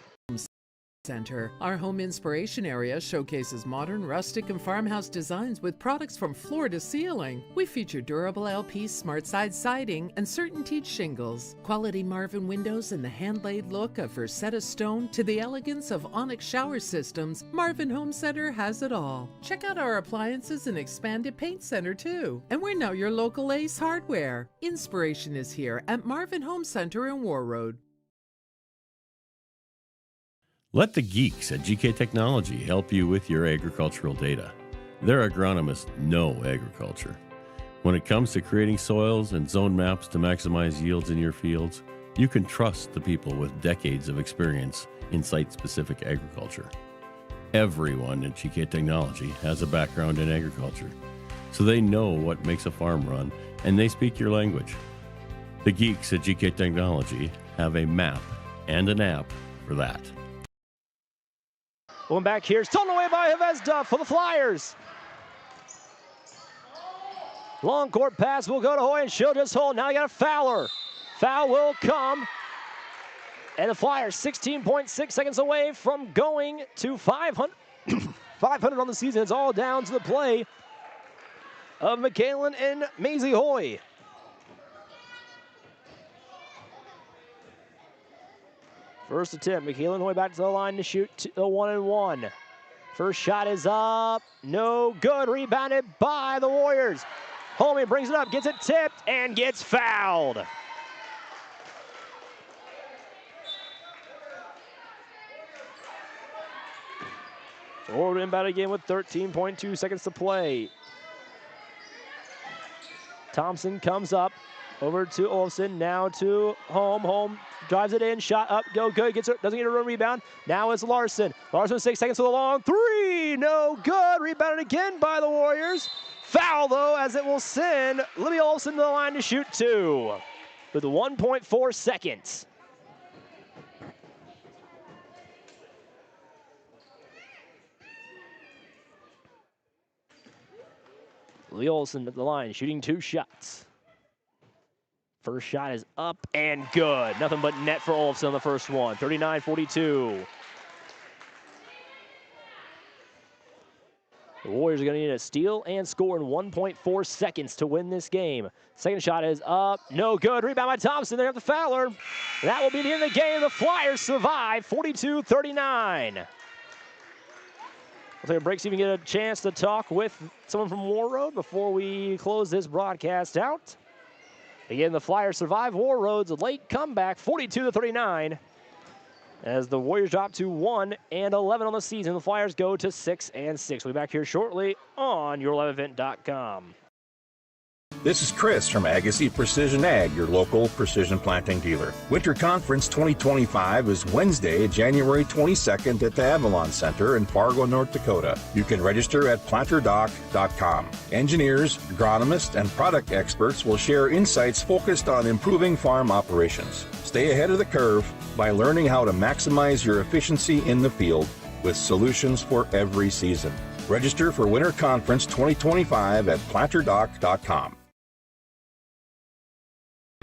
Center. Our home inspiration area showcases modern, rustic, and farmhouse designs with products from floor to ceiling. We feature durable LP smart side siding and CertainTeed shingles, quality Marvin windows, and the hand-laid look of Versetta stone to the elegance of onyx shower systems. Marvin Home Center has it all. Check out our appliances and expanded paint center too. And we're now your local Ace Hardware. Inspiration is here at Marvin Home Center in Warroad. Let the geeks at GK Technology help you with your agricultural data. Their agronomists know agriculture. When it comes to creating soils and zone maps to maximize yields in your fields, you can trust the people with decades of experience in site-specific agriculture. Everyone at GK Technology has a background in agriculture, so they know what makes a farm run, and they speak your language. The geeks at GK Technology have a map and an app for that. Going back here, stolen away by Hvezda for the Flyers. Long court pass will go to Hoy, and she'll just hold. Now you got a Fowler. Foul will come. And the Flyers 16.6 seconds away from going to 500, 500 on the season. It's all down to the play of McKalen and Maisie Hoy. First attempt, McKalen Hoy back to the line to shoot the 1-and-1. First shot is up, no good. Rebounded by the Warriors. Homie brings it up, gets it tipped, and gets fouled. Warroad inbound again with 13.2 seconds to play. Thompson comes up. Over to Olsen, now to Holm drives it in, shot up, go good, doesn't get a rebound. Now it's Larson. Larson 6 seconds for the long three, no good. Rebounded again by the Warriors. Foul though, as it will send Libby Olsen to the line to shoot two with 1.4 seconds. Libby Olsen at the line, shooting 2 shots. First shot is up and good. Nothing but net for Olsen on the first one. 39-42. The Warriors are going to need a steal and score in 1.4 seconds to win this game. Second shot is up. No good. Rebound by Thompson. They have the Fowler. That will be the end of the game. The Flyers survive 42-39. We'll take a break so you can get a chance to talk with someone from Warroad before we close this broadcast out. Again, the Flyers survive Warroad's late comeback, 42-39. As the Warriors drop to 1-11 on the season, the Flyers go to 6-6. We'll be back here shortly on YourLiveEvent.com. This is Chris from Agassi Precision Ag, your local precision planting dealer. Winter Conference 2025 is Wednesday, January 22nd at the Avalon Center in Fargo, North Dakota. You can register at planterdoc.com. Engineers, agronomists, and product experts will share insights focused on improving farm operations. Stay ahead of the curve by learning how to maximize your efficiency in the field with solutions for every season. Register for Winter Conference 2025 at planterdoc.com.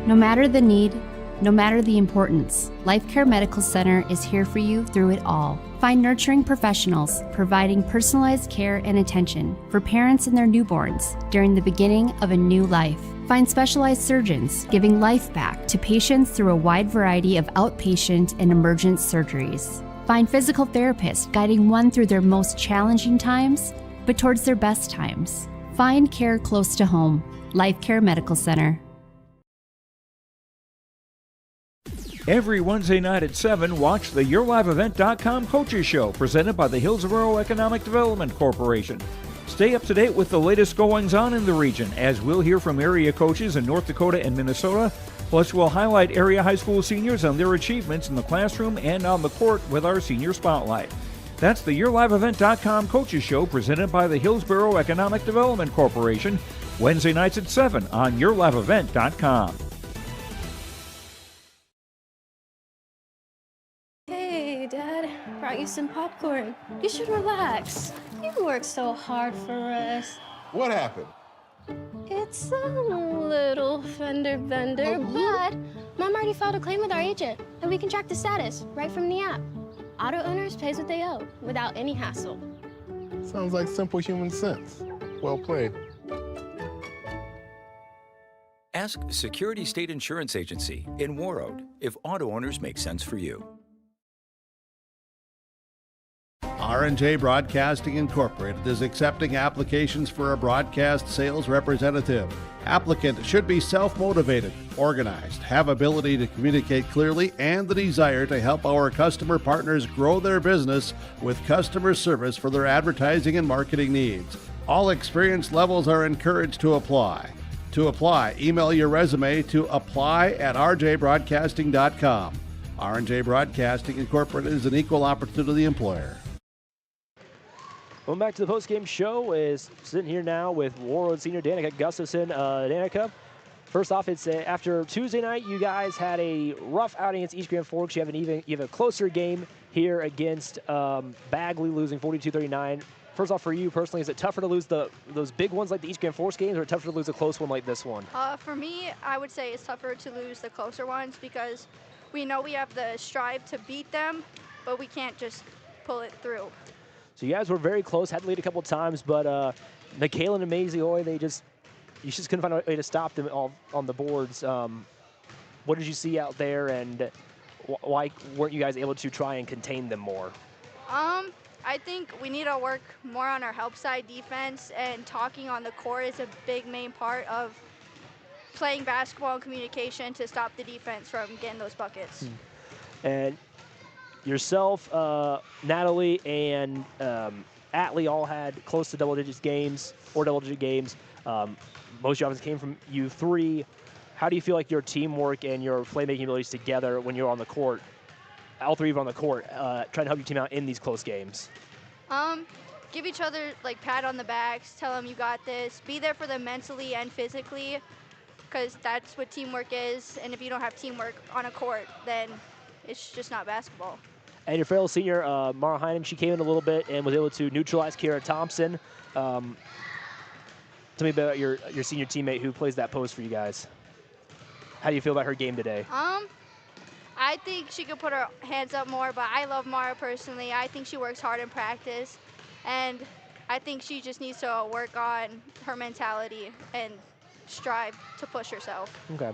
No matter the need, no matter the importance, Life Care Medical Center is here for you through it all. Find nurturing professionals providing personalized care and attention for parents and their newborns during the beginning of a new life. Find specialized surgeons giving life back to patients through a wide variety of outpatient and emergent surgeries. Find physical therapists guiding one through their most challenging times, but towards their best times. Find care close to home. Life Care Medical Center. Every Wednesday night at 7, watch the YourLiveEvent.com Coaches Show, presented by the Hillsborough Economic Development Corporation. Stay up to date with the latest goings-on in the region, as we'll hear from area coaches in North Dakota and Minnesota, Plus, we'll highlight area high school seniors and their achievements in the classroom and on the court with our Senior Spotlight. That's the YourLiveEvent.com Coaches Show presented by the Hillsborough Economic Development Corporation, Wednesday nights at 7 on YourLiveEvent.com. Hey, Dad, brought you some popcorn. You should relax. You worked so hard for us. What happened? It's a little fender bender, but Mom already filed a claim with our agent, and we can track the status right from the app. Auto owners pays what they owe without any hassle. Sounds like simple human sense. Well played. Ask Security State Insurance Agency in Warroad if auto owners make sense for you. R&J Broadcasting Incorporated is accepting applications for a broadcast sales representative. Applicant should be self-motivated, organized, have ability to communicate clearly, and the desire to help our customer partners grow their business with customer service for their advertising and marketing needs. All experience levels are encouraged to apply. To apply, email your resume to apply@rjbroadcasting.com. R&J Broadcasting Incorporated is an equal opportunity employer. Going back to the post-game show is sitting here now with Warroad senior Danica Gustafson. Danica, first off, it's after Tuesday night, you guys had a rough outing against East Grand Forks. You have a closer game here against Bagley, losing 42-39. First off, for you personally, is it tougher to lose those big ones like the East Grand Forks games, or tougher to lose a close one like this one? For me, I would say it's tougher to lose the closer ones because we know we have the strive to beat them, but we can't just pull it through. So you guys were very close, had to lead a couple times, but Michaela and Maisie Hoy, you just couldn't find a way to stop them all on the boards. What did you see out there, and why weren't you guys able to try and contain them more? I think we need to work more on our help side defense, and talking on the court is a big main part of playing basketball and communication to stop the defense from getting those buckets. And yourself, Natalie, and Atlee all had close to double-digit games. Most of your offense came from you three. How do you feel like your teamwork and your playmaking abilities together when you're on the court, all three of you on the court, trying to help your team out in these close games? Give each other like pat on the backs, tell them you got this. Be there for them mentally and physically, because that's what teamwork is. And if you don't have teamwork on a court, then it's just not basketball. And your fellow senior, Mara Heinen, she came in a little bit and was able to neutralize Kara Thompson. Tell me about your senior teammate who plays that post for you guys. How do you feel about her game today? I think she could put her hands up more, but I love Mara personally. I think she works hard in practice, and I think she just needs to work on her mentality and strive to push herself. Okay.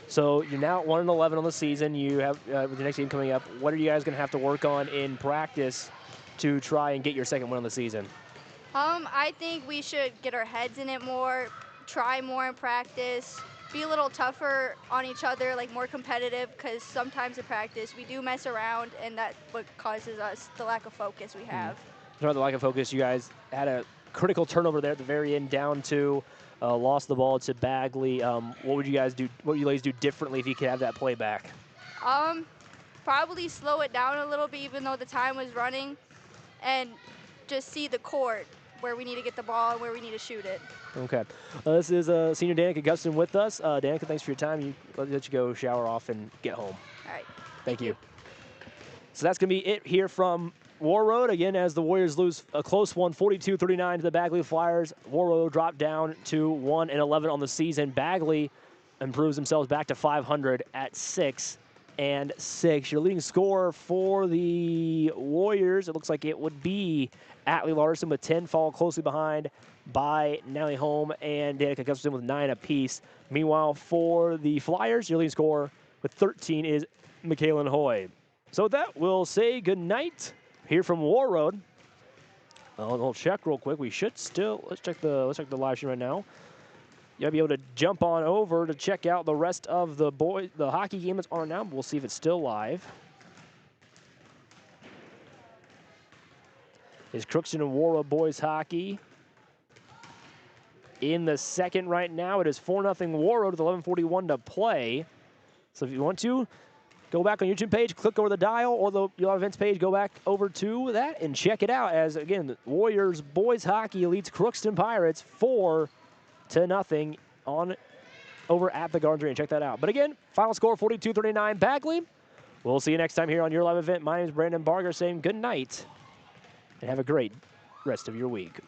So you're now at 1-11 on the season. You have with the next game coming up. What are you guys going to have to work on in practice to try and get your second win on the season? I think we should get our heads in it more, try more in practice, be a little tougher on each other, like more competitive, because sometimes in practice we do mess around, and that's what causes us the lack of focus we have. The lack of focus, you guys had a critical turnover there at the very end, down to lost the ball to Bagley. What would you guys do? What would you ladies do differently if you could have that play back? Probably slow it down a little bit, even though the time was running, and just see the court where we need to get the ball and where we need to shoot it. Okay. This is senior Danica Gustafson with us. Danica, thanks for your time. Let you go shower off and get home. All right. Thank you. So that's going to be it here from Warroad. Again, as the Warriors lose a close one, 42-39 to the Bagley Flyers. Warroad dropped down to 1-11 on the season. Bagley improves themselves back to 500 at 6-6. Your leading scorer for the Warriors, it looks like it would be Atlee Larson with 10, followed closely behind by Nellie Holm and Danica Gustafson with 9 apiece. Meanwhile, for the Flyers, your leading scorer with 13 is Michaela Hoy. So with that, we'll say goodnight here from Warroad. I'll check real quick. We should still, let's check the live stream right now. You'll be able to jump on over to check out the rest of the hockey game that's on now. We'll see if it's still live. Is Crookston and Warroad boys hockey in the second right now? It is 4-0 Warroad with 11:41 to play. So if you want to, go back on YouTube page, click over the dial, or the Your Live Events page, go back over to that and check it out. As, again, the Warriors boys hockey leads Crookston Pirates 4-0 over at the Gardens Arena. Check that out. But again, final score 42-39 Bagley. We'll see you next time here on Your Live Event. My name is Brandon Barger saying good night and have a great rest of your week.